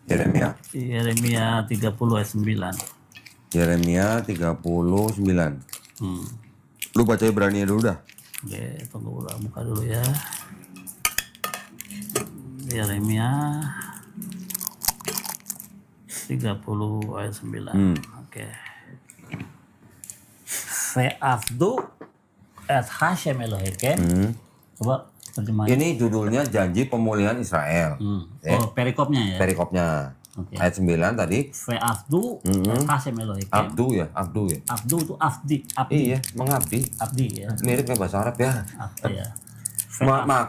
Yeremia.
Yeremia 30 ayat 9.
Yeremia 39. Lu baca Ibrani dulu dah.
Oke, tunggu dulu, buka dulu ya. Yeremia 30 ayat 9. Oke. Ve'afdu et Hashem Elohim. Coba terjemahan.
Ini judulnya Janji Pemulihan Israel.
Oh, perikopnya ya.
Perikopnya.
Oke.
Ayat 9 tadi.
Ve'afdu et Hashem Elohim.
Abdu ya.
Abdu itu afdi.
Iya, mengabdi.
Abdi ya.
Mirip kayak bahasa Arab ya.
Abdi ya.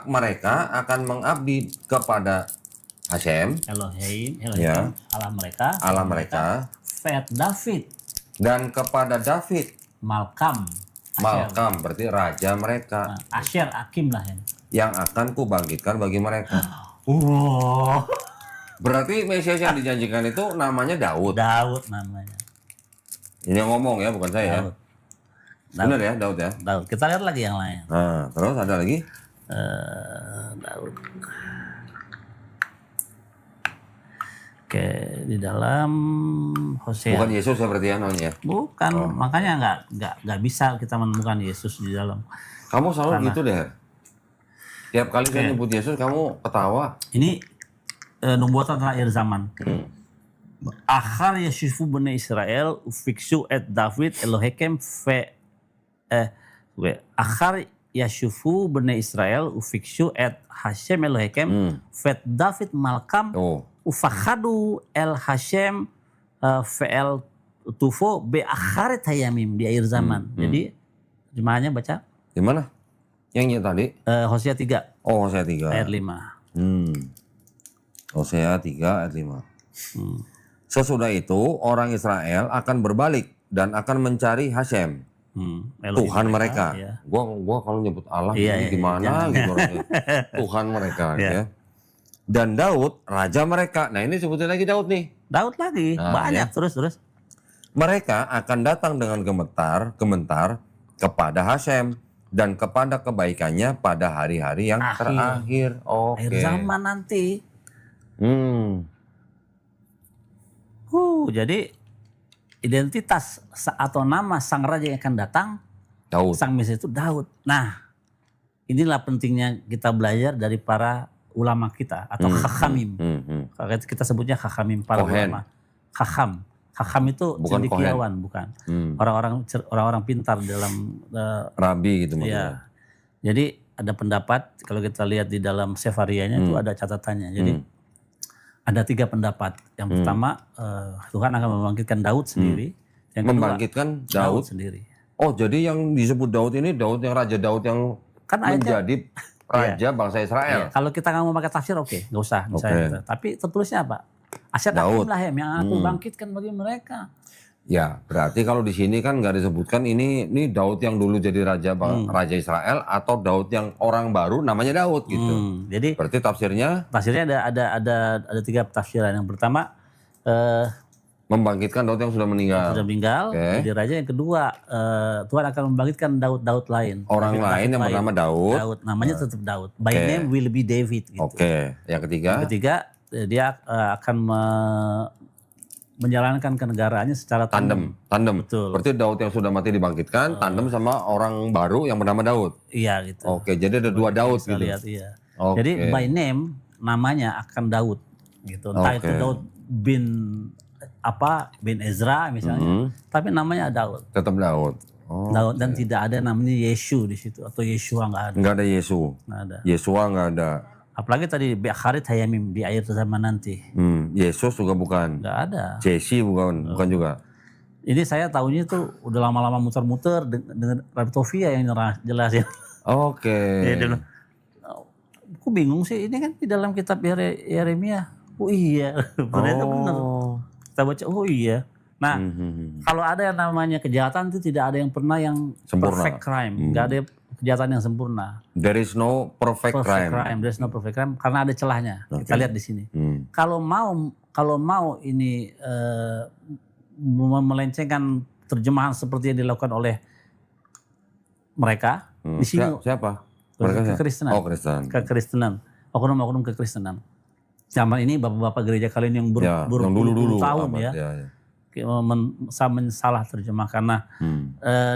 Mereka akan mengabdi kepada Hashem,
Elohim,
Ya.
Allah mereka.
Allah mereka,
Vet David,
dan kepada David,
Malkam,
Malkam berarti raja mereka,
Asher, Akim lah ya.
yang akan kubangkitkan bagi mereka.
Wow.
Berarti Mesias yang dijanjikan itu namanya Daud.
Daud namanya.
Ini yang ngomong ya, bukan saya ya.
Daud.
Benar ya, Daud ya.
Daud. Kita lihat lagi yang lain.
Nah, terus ada lagi?
Daud. Oke, di dalam Hosea.
Bukan Yesus ya berarti ya namanya.
Bukan, makanya nggak bisa kita menemukan Yesus di dalam.
Kamu selalu gitu deh. Tiap kali saya nyebut Yesus kamu ketawa.
Ini nubuatan terakhir zaman. Akhar Yeshufu bani Israel ufiksu et David Elohekem akhar Yeshufu bani Israel ufiksu et Hashem Elohekem vet David malkam ufakhadu el Hashem ve'el tufo be akharet hayamim di akhir zaman. Jadi jemaahnya baca.
Di mana? Yang tadi?
Hosea 3.
Oh, Hosea 3.
Ayat 5.
Hosea 3 ayat 5. Sesudah itu orang Israel akan berbalik dan akan mencari Hashem, Tuhan mereka.
Ya.
Gua kalau nyebut Allah gimana gitu rasanya. Tuhan mereka ya. Dan Daud raja mereka. Nah, ini sebutin lagi Daud nih.
Daud lagi, banyak terus.
Mereka akan datang dengan gemetar kepada Hashem dan kepada kebaikannya pada hari-hari yang terakhir.
Akhir zaman nanti. Jadi identitas atau nama sang raja yang akan datang,
Daud.
Sang Mesias itu Daud. Nah, inilah pentingnya kita belajar dari para ulama kita atau Chachamim. Kita sebutnya Chachamim, para ulama. Chacham itu cendekiawan, bukan. Orang-orang pintar dalam
rabi gitu
Ya.
maksudnya.
Jadi ada pendapat, kalau kita lihat di dalam Sefarianya itu ada catatannya. Jadi ada 3 pendapat. Yang pertama, Tuhan akan membangkitkan Daud sendiri. Yang kedua,
membangkitkan Daud
sendiri.
Oh, jadi yang disebut Daud ini Daud yang Raja Daud yang
Kan
menjadi raja bangsa Israel.
Kalau kita nggak mau pakai tafsir, nggak usah. Misalnya. Tapi tertulisnya apa? Asyad Hakim Lahem yang aku bangkitkan bagi mereka.
Ya, berarti kalau di sini kan nggak disebutkan ini Daud yang dulu jadi raja Israel atau Daud yang orang baru namanya Daud gitu.
Jadi
berarti tafsirnya
ada 3 tafsiran. Yang pertama
membangkitkan Daud yang sudah meninggal.
Jadi raja. Yang kedua, Tuhan akan membangkitkan Daud lain.
Orang lain yang bernama Daud.
Namanya tetap Daud. By name will be David. Gitu.
Yang ketiga,
dia akan menjalankan kenegaraannya secara tandem.
Betul. Berarti Daud yang sudah mati dibangkitkan tandem sama orang baru yang bernama Daud.
Iya gitu.
Jadi ada 2 Daud gitu.
Lihat, iya. Jadi by name namanya akan Daud gitu. Entah itu Daud bin Ezra misalnya, tapi namanya Daud.
Tetap Daud.
Daud dan tidak ada namanya Yesu di situ atau Yeshua nggak ada.
Nggak ada Yesu.
Nggak ada.
Yesua nggak ada.
Apalagi tadi Be'akharit Hayamim di akhir zaman nanti.
Yesus juga bukan.
Nggak ada.
Jesse bukan juga.
Ini saya tahunya tuh udah lama-lama muter-muter dengan Rabbi Tovia yang jelasin. Aku bingung sih, ini kan di dalam kitab Yeremia. Oh iya, ternyata benar. Kita baca, oh iya. Nah, kalau ada yang namanya kejahatan itu tidak ada yang pernah yang
sempurna.
Perfect crime. Nggak ada kejahatan yang sempurna.
There is no perfect crime.
There is no perfect crime karena ada celahnya. Kita lihat di sini. Kalau mau ini melencengkan terjemahan seperti yang dilakukan oleh mereka di sini.
Siapa? Mereka
Kekristenan.
Kristen.
Kekristenan. Oknum-oknum kekristenan. Zaman ini bapak-bapak gereja kalian yang
dulu
tahun salah terjemah karena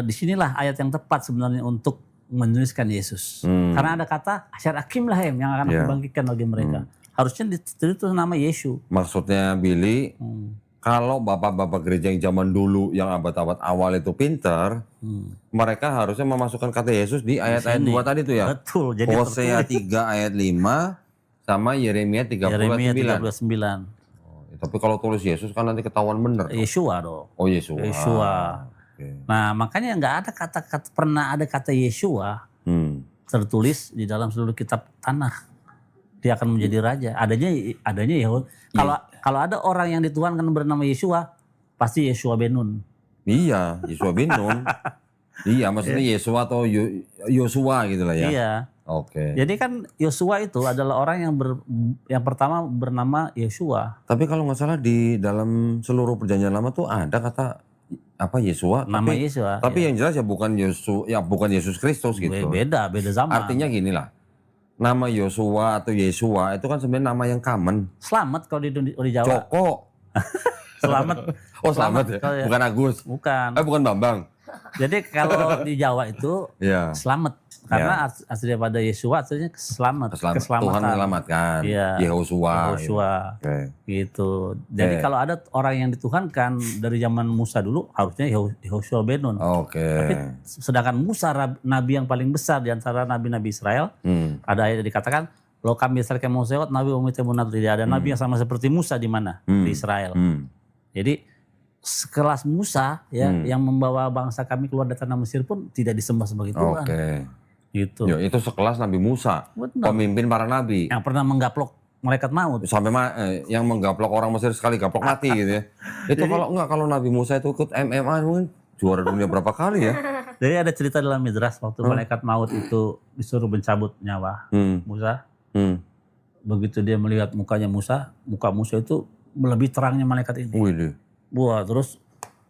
disinilah ayat yang tepat sebenarnya untuk menuliskan Yesus. Karena ada kata Asyad Hakim Lahem yang akan membangkitkan bagi mereka. Harusnya ditulis nama Yesus.
Maksudnya Billy, kalau bapak-bapak gereja yang zaman dulu yang abad-abad awal itu pintar, mereka harusnya memasukkan kata Yesus di ayat-ayat 2 tadi tuh ya.
Betul. Jadi
Hosea 3 ayat 5 sama Yeremia 39. Tapi kalau tulis Yesus kan nanti ketahuan bener.
Yeshua dong.
Oh Yeshua.
Nah makanya nggak ada pernah ada kata Yeshua tertulis di dalam seluruh kitab tanah. Dia akan menjadi raja. Adanya Yahud. Kalau ada orang yang dituhankan bernama Yeshua, pasti Yeshua ben Nun.
Iya, Yeshua bin Nun. Iya, maksudnya Yeshua atau Yosua gitu lah ya.
Iya. Jadi kan Yosua itu adalah orang yang pertama bernama Yeshua.
Tapi kalau nggak salah di dalam seluruh perjanjian lama tuh ada kata apa Yesua?
Nama Yesua.
Tapi yang jelas ya bukan Yesus Kristus gitu.
Beda zaman.
Artinya gini lah. Nama Yosua atau Yesua itu kan sebenarnya nama yang common.
Selamat kalau di Jawa.
Joko.
Selamat.
Oh selamat ya?
Ya.
Bukan Agus.
Bukan.
Bukan Bambang.
Jadi kalau di Jawa itu
Ya.
selamat. Karena asli daripada Yesua artinya selamat. Keselamatan.
Tuhan menyelamatkan.
Iya.
Yehosua.
Yehosua. Gitu. Jadi kalau ada orang yang dituhankan dari zaman Musa dulu harusnya Yehosua ben Nun.
Oke.
Tapi sedangkan Musa nabi yang paling besar di antara nabi-nabi Israel, ada ayat yang dikatakan lo kami Israel Mosewat nabi umit munat, tidak ada nabi yang sama seperti Musa di mana di Israel. Jadi sekelas Musa ya yang membawa bangsa kami keluar dari tanah Mesir pun tidak disembah sebagai Tuhan.
Oke.
Gitu.
Ya, itu sekelas Nabi Musa,
Benar.
pemimpin para nabi.
Yang pernah menggaplok malaikat maut.
Sampai yang menggaplok orang Mesir sekali gaplok mati gitu ya. Itu kalau Nabi Musa itu ikut MMA mungkin juara dunia berapa kali ya?
Jadi ada cerita dalam Midras waktu malaikat maut itu disuruh mencabut nyawa Musa. Begitu dia melihat mukanya Musa, muka Musa itu lebih terangnya malaikat ini.
Wih.
Wah, terus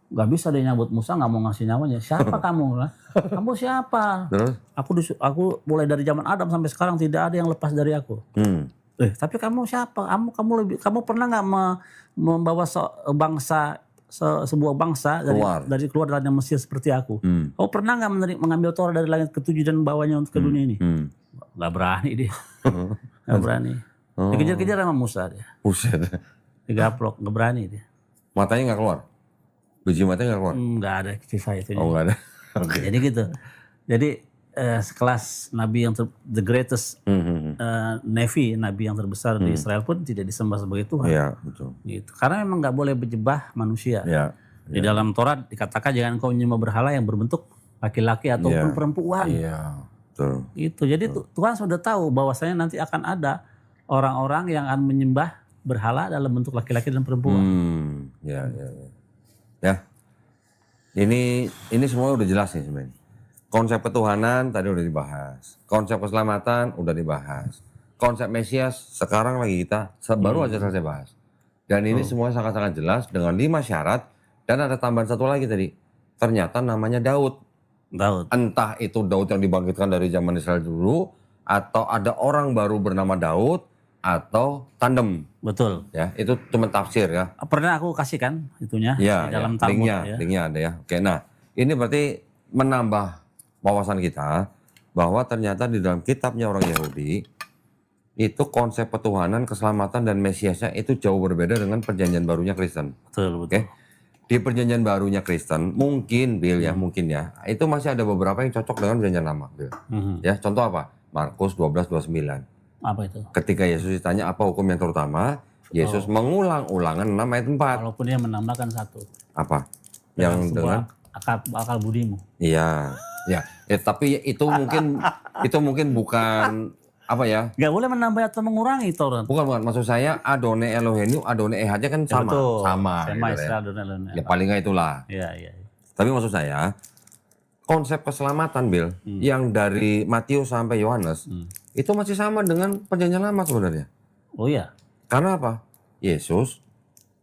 nggak bisa dia nyabut Musa, nggak mau ngasih nyawanya. Siapa kamu? Kamu siapa?
Terus?
Aku mulai dari zaman Adam sampai sekarang tidak ada yang lepas dari aku. Tapi kamu siapa? Kamu pernah nggak membawa sebuah bangsa dari keluar dari Mesir seperti aku? Kamu pernah nggak mengambil Torah dari langit ketujuh dan membawanya untuk ke dunia ini? Nggak berani dia. Nggak berani. Dikejar-kejar sama Musa dia.
Buset.
Digaplok, nggak berani dia.
Matanya nggak keluar? Biji matanya nggak keluar?
Nggak ada kisah itu.
Oh nggak ada. Oke.
Jadi gitu. Jadi sekelas nabi yang the greatest navy, nabi yang terbesar di Israel pun tidak disembah sebagai Tuhan.
Iya betul.
Gitu. Karena memang nggak boleh berjebah manusia.
Iya.
Di dalam Torah dikatakan jangan kau menyembah berhala yang berbentuk laki-laki ataupun perempuan.
Iya. Betul.
Itu. Jadi Tuhan sudah tahu bahwasanya nanti akan ada orang-orang yang akan menyembah berhala dalam bentuk laki-laki dan perempuan.
Ya. Ya, ini semua udah jelas nih sebenarnya. Konsep ketuhanan tadi udah dibahas, konsep keselamatan udah dibahas, konsep Mesias sekarang lagi kita baru aja selesai bahas. Dan ini semua sangat-sangat jelas dengan 5 syarat dan ada tambahan satu lagi tadi. Ternyata namanya Daud. Entah itu Daud yang dibangkitkan dari zaman Israel dulu atau ada orang baru bernama Daud atau tandem.
Betul.
Ya, itu cuma tafsir ya.
Pernah aku kasih kan itunya di dalam Talmud
linknya ada ya. Oke, nah ini berarti menambah wawasan kita bahwa ternyata di dalam kitabnya orang Yahudi itu konsep ketuhanan, keselamatan dan Mesiasnya itu jauh berbeda dengan perjanjian barunya Kristen.
Betul.
Oke. Di perjanjian barunya Kristen mungkin Bill ya, mungkin ya. Itu masih ada beberapa yang cocok dengan perjanjian lama, Bill. Ya, contoh apa? Markus 12:29.
Apa itu?
Ketika Yesus ditanya apa hukum yang terutama, Yesus mengulang-ulangan 6 ayat 4.
Walaupun dia menambahkan satu.
Apa? Yang dengan
akal budimu.
Iya, ya. Tapi itu mungkin bukan apa ya?
Gak boleh menambah atau mengurangi Taurat.
Bukan. Maksud saya Adone Elohenu, Adone Ehadnya kan sama.
Betul.
Sama gitu
Istilah
ya.
Adonai.
Ya paling nggak itulah.
Iya.
Tapi maksud saya konsep keselamatan Bill yang dari Matius sampai Yohanes itu masih sama dengan perjanjian lama sebenarnya.
Oh iya.
Karena apa? Yesus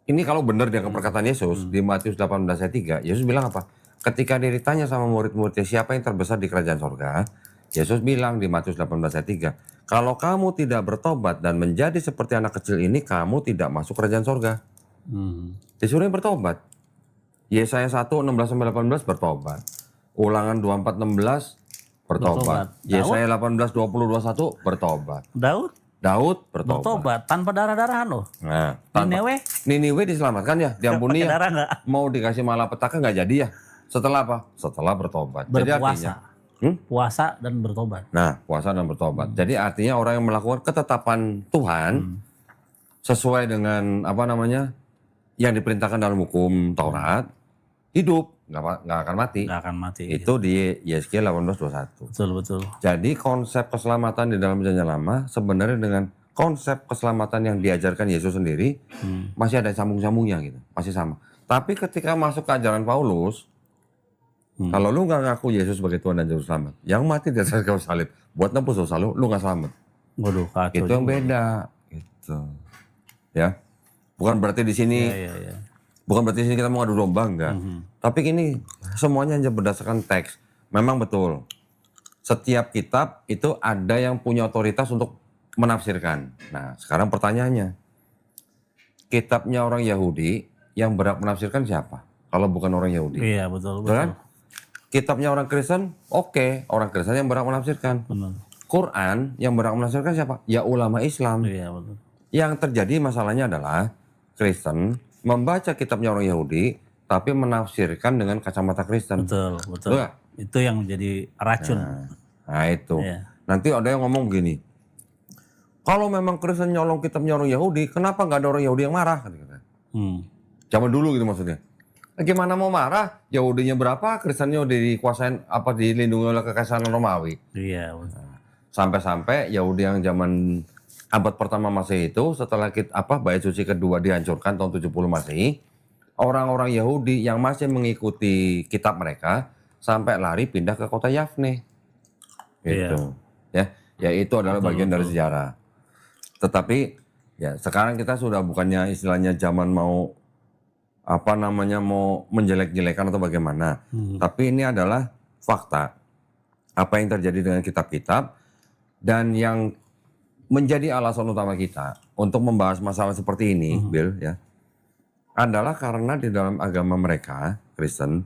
ini kalau benar dia perkataan Yesus di Matius 18 ayat 3, Yesus bilang apa? Ketika dia ditanya sama murid-muridnya siapa yang terbesar di kerajaan sorga, Yesus bilang di Matius 18 ayat 3, kalau kamu tidak bertobat dan menjadi seperti anak kecil ini, kamu tidak masuk kerajaan sorga. Disuruh bertobat. Yesaya 1, 16-18 bertobat. Ulangan 24, 16 bertobat. Yesaya 18, 20, 21 bertobat. Daud bertobat.
Tanpa darah-darahan loh.
Nah,
Niniwe
diselamatkan ya, diampuni ya.
Darah enggak?
Mau dikasih malapetaka nggak jadi ya. Setelah apa? Setelah bertobat.
Berpuasa.
Jadi artinya
puasa dan bertobat.
Nah, puasa dan bertobat. Jadi artinya orang yang melakukan ketetapan Tuhan sesuai dengan apa namanya yang diperintahkan dalam hukum Taurat, hidup, nggak akan mati.
Nggak akan mati.
Itu di Yeskiel 18:21.
Betul.
Jadi konsep keselamatan di dalam perjanjian lama sebenarnya dengan konsep keselamatan yang diajarkan Yesus sendiri masih ada sambung-sambungnya gitu, masih sama. Tapi ketika masuk ke ajaran Paulus, kalau lu nggak ngaku Yesus sebagai Tuhan dan Juru Selamat, yang mati di atas kayu salib buat nembus dosa lu nggak selamat.
Waduh, kacau.
Itu yang beda, gitu. Ya, bukan berarti di sini Bukan berarti sini kita mau adu domba, enggak. Tapi ini semuanya hanya berdasarkan teks. Memang betul. Setiap kitab itu ada yang punya otoritas untuk menafsirkan. Nah, sekarang pertanyaannya. Kitabnya orang Yahudi yang berhak menafsirkan siapa? Kalau bukan orang Yahudi.
Iya, betul.
Kan? Kitabnya orang Kristen, oke, orang Kristen yang berhak menafsirkan.
Benar.
Quran yang berhak menafsirkan siapa? Ya ulama Islam.
Iya, betul.
Yang terjadi masalahnya adalah Kristen membaca kitabnya orang Yahudi tapi menafsirkan dengan kacamata Kristen.
Betul.
Betul.
Itu yang menjadi racun.
Nah itu.
Iya.
Nanti ada yang ngomong gini. Kalau memang Kristen nyolong kitabnya orang Yahudi, kenapa nggak ada orang Yahudi yang marah? Zaman dulu gitu maksudnya. Gimana mau marah? Yahudinya berapa? Kristennya udah dikuasain apa dilindungi oleh kekaisaran Romawi.
Iya, betul.
Sampai-sampai Yahudi yang zaman abad pertama Masehi itu setelah Bait Suci kedua dihancurkan tahun 70 Masehi, orang-orang Yahudi yang masih mengikuti kitab mereka sampai lari pindah ke kota Yafne. Gitu. Ya itu adalah bagian dari sejarah. Tetapi ya sekarang kita sudah bukannya istilahnya zaman mau mau menjelek-jelekan atau bagaimana. Tapi ini adalah fakta. Apa yang terjadi dengan kitab-kitab dan yang menjadi alasan utama kita untuk membahas masalah seperti ini, Bill, ya, adalah karena di dalam agama mereka, Kristen,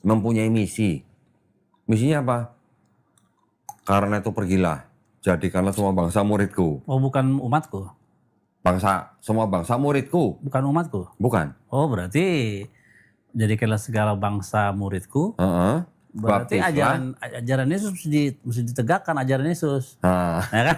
mempunyai misi. Misinya apa? Karena itu pergilah, jadikanlah semua bangsa muridku.
Oh, bukan umatku.
Semua bangsa muridku.
Bukan umatku.
Bukan.
Oh, berarti jadikanlah segala bangsa muridku. Berarti
Baptislah.
ajaran Yesus mesti ditegakkan, ajaran Yesus. Ya kan?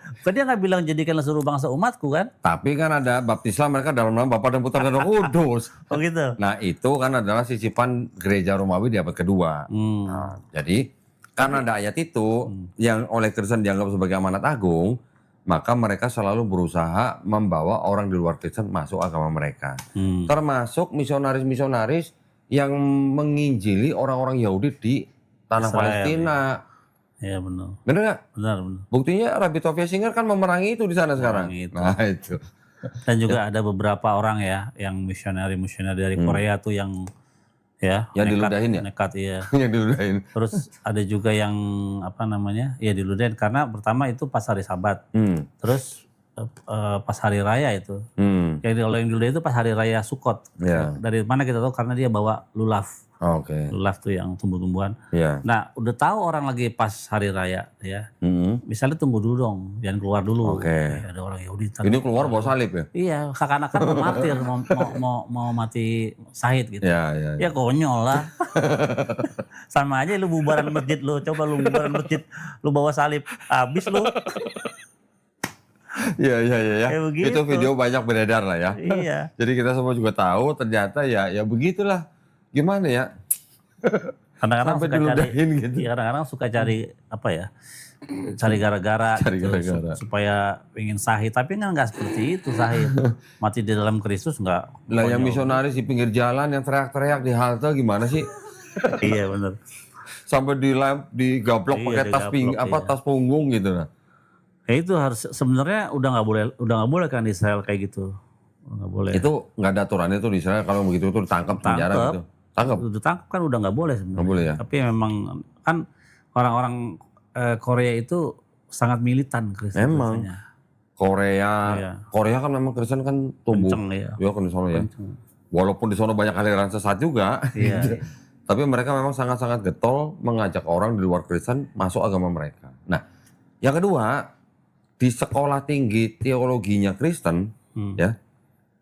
Kan dia nggak bilang jadikanlah seluruh bangsa umatku kan?
Tapi kan ada baptislah mereka dalam nama Bapa dan Putra dan Roh Kudus.
Oh gitu.
Nah itu kan adalah sisipan gereja Romawi di abad kedua. Nah, jadi karena ada ayat itu yang oleh Kristen dianggap sebagai amanat agung, maka mereka selalu berusaha membawa orang di luar Kristen masuk agama mereka. Termasuk misionaris-misionaris yang menginjili orang-orang Yahudi di tanah
Israel,
Palestina.
Iya benar.
Bener nggak?
Benar.
Buktinya Rabbi Tovia Singer kan memerangi itu di sana sekarang.
Itu.
Nah itu.
Dan juga ada beberapa orang ya yang misioneri dari Korea tuh yang
Yang diludahin ya?
Nekat iya.
Yang diludahin.
Terus ada juga yang ya diludahin karena pertama itu pas hari Sabat. Terus pas hari raya itu. Kalau yang diludahin itu pas hari raya Sukot. Dari mana kita tahu? Karena dia bawa lulaf.
Oke.
Lulaf tuh yang tumbuh-tumbuhan.
Iya.
Nah, udah tahu orang lagi pas hari raya ya. Misalnya tunggu dulu dong, jangan keluar dulu.
Oke.
Ada orang Yahudi.
Ini keluar bawa salib ya?
Iya, seakan-akan mau martir, mau mati syahid gitu.
Iya.
Ya konyol lah. Sama aja lu bubaran masjid lu, coba lu bubaran masjid, lu bawa salib, habis lu.
Iya.
Kayak begitu.
Itu video banyak beredar lah ya.
Iya.
Jadi kita semua juga tahu ternyata ya begitulah. Gimana ya?
Kadang-kadang
Sampai
suka cari,
diludahin gitu.
iya, kadang-kadang suka cari cari gara-gara gitu, supaya ingin sahid, tapi kan nggak seperti itu sahid. Mati di dalam Kristus nggak.
Lah yang misionaris di pinggir jalan yang teriak-teriak di halte gimana sih?
Iya benar.
Sampai digablok pakai tas punggung gitu nah.
Ya itu harus sebenarnya udah nggak boleh kan di Israel kayak gitu. Nggak boleh.
Itu nggak ada aturannya tuh di Israel kalau begitu tuh ditangkap penjara gitu.
Ditangkap kan udah nggak boleh sebenarnya.
Nggak boleh ya.
Tapi memang kan orang-orang Korea itu sangat militan Kristen.
Emang.
Biasanya.
Korea kan memang Kristen kan tumbuh.
Kenceng, ya.
Ya kan di sana ya. Walaupun di sana banyak aliran sesat juga.
Iya.
Tapi mereka memang sangat-sangat getol mengajak orang di luar Kristen masuk agama mereka. Nah, yang kedua, di sekolah tinggi teologinya Kristen, ya,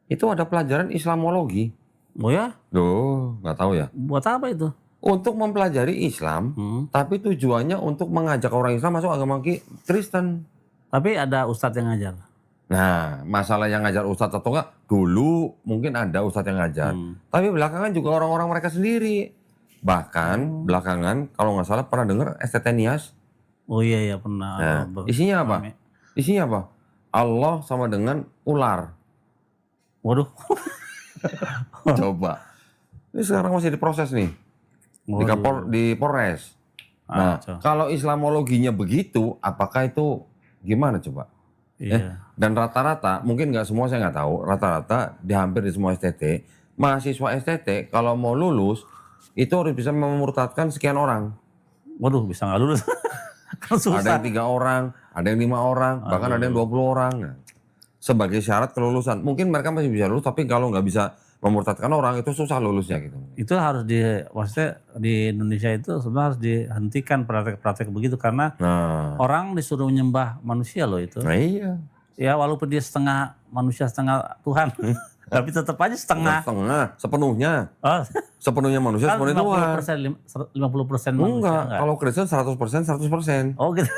itu ada pelajaran Islamologi.
Oh ya?
Loh, nggak tahu ya.
Buat apa itu?
Untuk mempelajari Islam, tapi tujuannya untuk mengajak orang Islam masuk agama Kristen.
Tapi ada ustadz yang ngajar.
Nah, masalah yang ngajar ustadz atau enggak, dulu mungkin ada ustadz yang ngajar. Tapi belakangan juga orang-orang mereka sendiri. Bahkan belakangan, kalau nggak salah pernah dengar STT Nias?
Oh iya pernah.
Nah, isinya apa? Isinya apa? Allah sama dengan ular.
Waduh.
Coba. Ini sekarang masih diproses nih. Di Polres. Nah, kalau Islamologinya begitu, apakah itu gimana coba?
Iya.
Dan rata-rata, mungkin nggak semua saya nggak tahu, rata-rata di hampir di semua STT, mahasiswa STT kalau mau lulus itu harus bisa memurtadkan sekian orang.
Waduh, bisa nggak lulus? Kan susah.
Ada yang 3 orang, ada yang 5 orang, bahkan ada yang 20 orang. Nah, sebagai syarat kelulusan, mungkin mereka masih bisa lulus, tapi kalau nggak bisa memurtadkan orang itu susah lulusnya gitu.
Itu harus maksudnya di Indonesia itu sebenarnya harus dihentikan praktek-praktek begitu karena
Nah,
orang disuruh menyembah manusia loh itu.
nah iya.
Ya walaupun dia setengah manusia setengah Tuhan, tapi tetap aja setengah.
Setengah, sepenuhnya.
Oh,
Sepenuhnya manusia,
kan
sepenuhnya Tuhan.
50% manusia
Enggak,
enggak.
kalau Kristen 100%, 100%.
Oh gitu.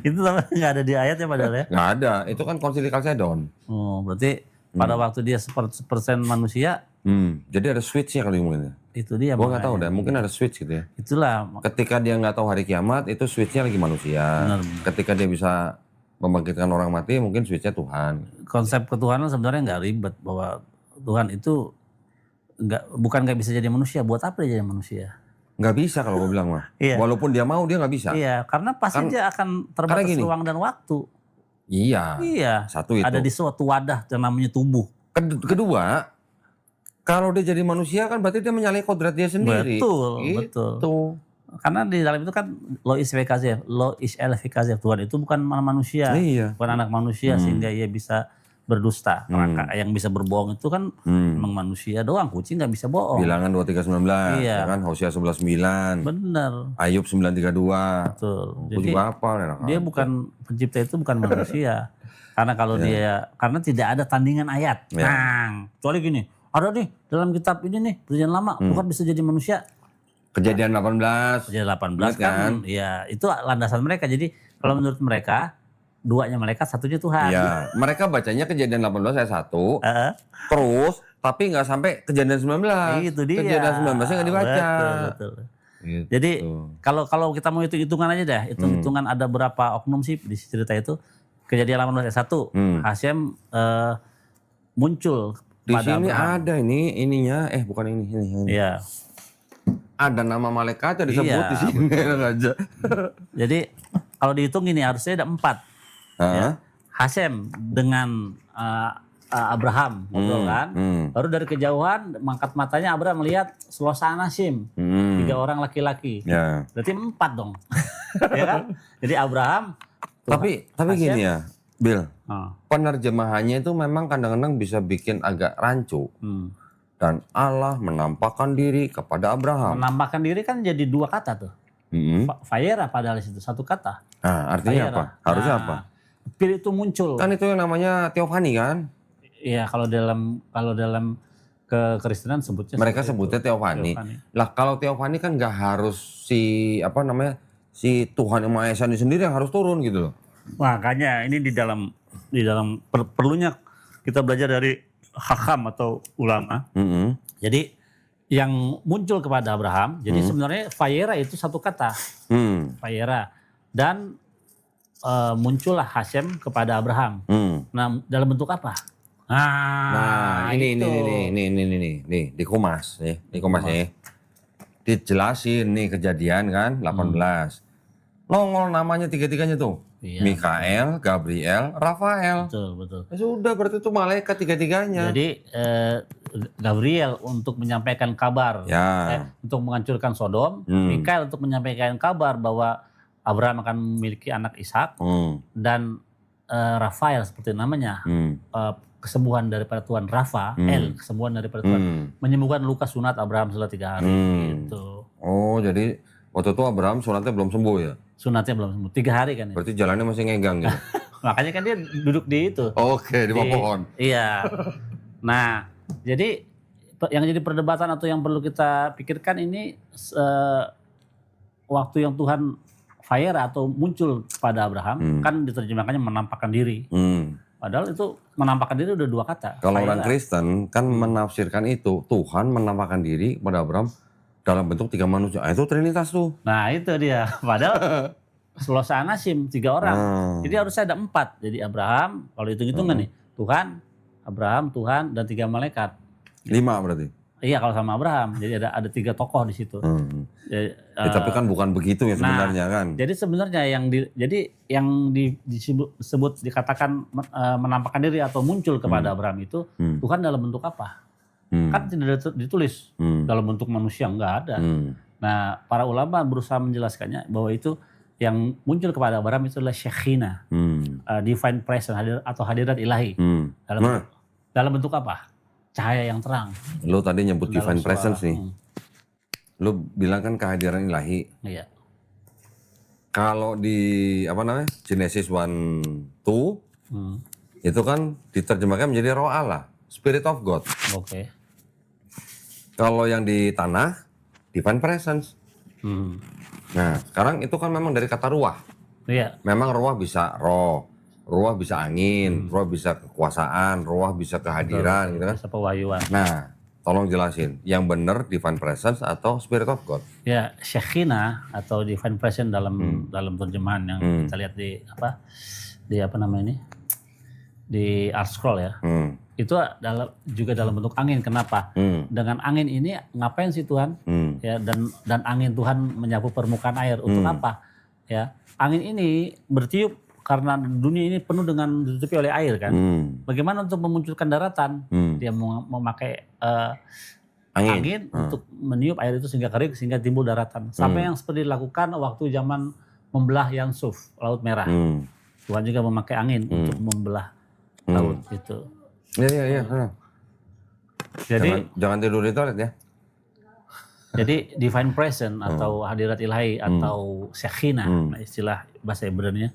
Itu sama nggak ada di ayatnya padahal ya.
Nggak ada, itu kan konsili Kalsedon.
Oh, berarti pada waktu dia 100% manusia,
Jadi ada switch-nya kali mungkin.
itu dia.
Gua nggak tahu deh, mungkin ada switch gitu ya.
Itulah
Ketika dia nggak tahu hari kiamat, itu switch-nya lagi manusia.
Benar.
Ketika dia bisa membangkitkan orang mati, mungkin switch-nya Tuhan.
konsep ketuhanan sebenarnya nggak ribet, bahwa Tuhan itu bukan nggak bisa jadi manusia. Buat apa dia jadi manusia?
Nggak bisa kalau gue bilang mah.
Iya.
Walaupun dia mau, dia nggak bisa.
Iya, karena pasti dia akan terbatas
gini.
ruang dan waktu.
Iya.
Iya.
Satu itu.
Ada di suatu wadah yang namanya tubuh.
Kedua, kalau dia jadi manusia kan berarti dia menyalahi kodrat dia sendiri.
Betul,
Gitu.
betul. Karena di dalam itu kan lo is el-fikazir, Tuhan itu bukan manusia,
Iya.
bukan anak manusia sehingga ia bisa berdusta. Maka yang bisa berbohong itu kan memang manusia doang, kucing nggak bisa bohong.
Bilangan 23:19,
Iya.
ya kan? Hosea 11:9,
Bener,
Ayub 9:32.
betul.
Gue
Jadi
juga hafal ya.
dia bukan pencipta, itu bukan manusia. Karena kalau karena tidak ada tandingan ayat.
Ya.
Nah, kecuali gini, ada nih dalam kitab ini nih perjanjian lama, Tuhan bisa jadi manusia.
Kejadian 18.
Jadi 18 kan, ya itu landasan mereka. Jadi kalau menurut mereka, duanya malaikat, satunya Tuhan.
Ya, mereka bacanya Kejadian 18 ayat 1.
Heeh.
Terus, tapi nggak sampai Kejadian 19.
Itu dia.
Kejadian 19-nya nggak dibaca.
Betul.
Gitu.
Jadi kalau kita mau hitung-hitungan aja deh, hitung-hitungan ada berapa oknum sih di cerita itu. Kejadian 18 ayat 1, Hasem muncul
Di
pada
sini
Abraham.
ada ininya, bukan ini.
Iya.
Ada nama malaikatnya disebut
Iya,
di sini aja.
Jadi kalau dihitung ini harusnya ada 4.
Hah?
Hasem dengan Abraham, ngobrol kan. Baru dari kejauhan mangkat matanya Abraham melihat Selosana Sim, 3 orang laki-laki.
Ya.
Berarti 4 dong. Ya kan? Jadi Abraham.
Tapi gini ya, Bill.
Oh.
Penerjemahannya itu memang kadang-kadang bisa bikin agak rancu. Dan Allah menampakkan diri kepada Abraham.
Menambahkan diri kan jadi 2 kata tuh. Fayera padahal itu 1 kata.
Nah, artinya
Fayera.
apa? Harusnya
Nah,
apa?
Pil itu muncul.
Kan itu yang namanya teofani kan?
Iya, kalau dalam kekristenan sebutnya
Mereka
seperti
sebutnya
itu.
teofani.
Teofani.
Lah kalau teofani kan nggak harus si Tuhan yang Maha Esa ini sendiri yang harus turun gitu loh.
Makanya ini di dalam perlunya kita belajar dari hakam atau ulama. Jadi yang muncul kepada Abraham, jadi sebenarnya Fayera itu 1 kata. Fayera. Dan muncullah Hasem kepada Abraham. Nah, dalam bentuk apa?
Nah, ini dikumas nih, dijelasin nih kejadian kan 18. Nongol namanya tiga-tiganya tuh.
Iya.
Mikael, Gabriel, Rafael.
Betul.
Ya sudah berarti itu malaikat tiga-tiganya.
Jadi Gabriel untuk menyampaikan kabar,
Ya.
untuk menghancurkan Sodom, Mikael untuk menyampaikan kabar bahwa Abraham akan memiliki anak Ishak, dan Rafael seperti namanya, kesembuhan daripada Tuhan, Rafael, kesembuhan daripada Tuhan, menyembuhkan luka sunat Abraham setelah 3 hari. Gitu.
Oh, jadi waktu itu Abraham sunatnya belum sembuh ya?
Sunatnya belum sembuh, 3 hari kan ya.
Berarti jalannya masih ngegang gitu.
Makanya kan dia duduk di itu.
Oke, di bawah pohon.
Iya. Nah, jadi yang jadi perdebatan atau yang perlu kita pikirkan ini waktu yang Tuhan Fayera atau muncul pada Abraham, kan diterjemahkannya menampakkan diri. Padahal itu menampakkan diri udah 2 kata.
Kalau
Fayera.
orang Kristen kan menafsirkan itu, Tuhan menampakkan diri kepada Abraham dalam bentuk 3 manusia. Itu Trinitas tuh.
Nah itu dia. Padahal Selosana Sim 3 orang. Jadi harusnya ada 4. Jadi Abraham, kalau hitung-hitungan nih, Tuhan, Abraham, Tuhan, dan 3 malaikat.
5 berarti.
Iya kalau sama Abraham. Jadi ada 3 tokoh di situ.
Tapi kan bukan begitu ya sebenarnya kan.
Jadi sebenarnya yang disebut dikatakan menampakkan diri atau muncul kepada Abraham itu Tuhan dalam bentuk apa? Kan tidak ditulis dalam bentuk manusia, enggak ada. Nah, para ulama berusaha menjelaskannya bahwa itu yang muncul kepada Abraham itu adalah Shekinah, divine presence atau hadirat ilahi. Dalam bentuk apa? Cahaya yang terang.
Lu tadi nyebut divine presence nih. Lu bilang kan kehadiran ilahi.
Iya.
Kalau di Genesis 1:2 itu kan diterjemahkan menjadi roh Allah, Spirit of God.
Oke.
Kalau yang di tanah divine presence. Nah, sekarang itu kan memang dari kata ruah.
Iya.
Memang ruah bisa ruah bisa angin, ruah bisa kekuasaan, ruah bisa kehadiran gitu kan.
Bisa pewahyuan.
Nah, tolong jelasin, yang benar divine presence atau Spirit of God?
Ya, Shekinah atau divine presence dalam terjemahan yang kita lihat di Art Scroll ya. Itu juga dalam bentuk angin. Kenapa? Dengan angin ini ngapain sih Tuhan? Ya, dan angin Tuhan menyapu permukaan air untuk apa? Ya, angin ini bertiup karena dunia ini penuh dengan ditutupi oleh air kan. Bagaimana untuk memunculkan daratan? Dia memakai angin untuk meniup air itu sehingga kering, sehingga timbul daratan. Sampai yang seperti dilakukan waktu zaman membelah Yansuf, Laut Merah. Tuhan juga memakai angin untuk membelah laut itu.
Iya.
Jadi
jangan tidur di toilet ya.
Jadi divine presence atau hadirat ilahi atau Shekinah, istilah bahasa Ibrani-nya.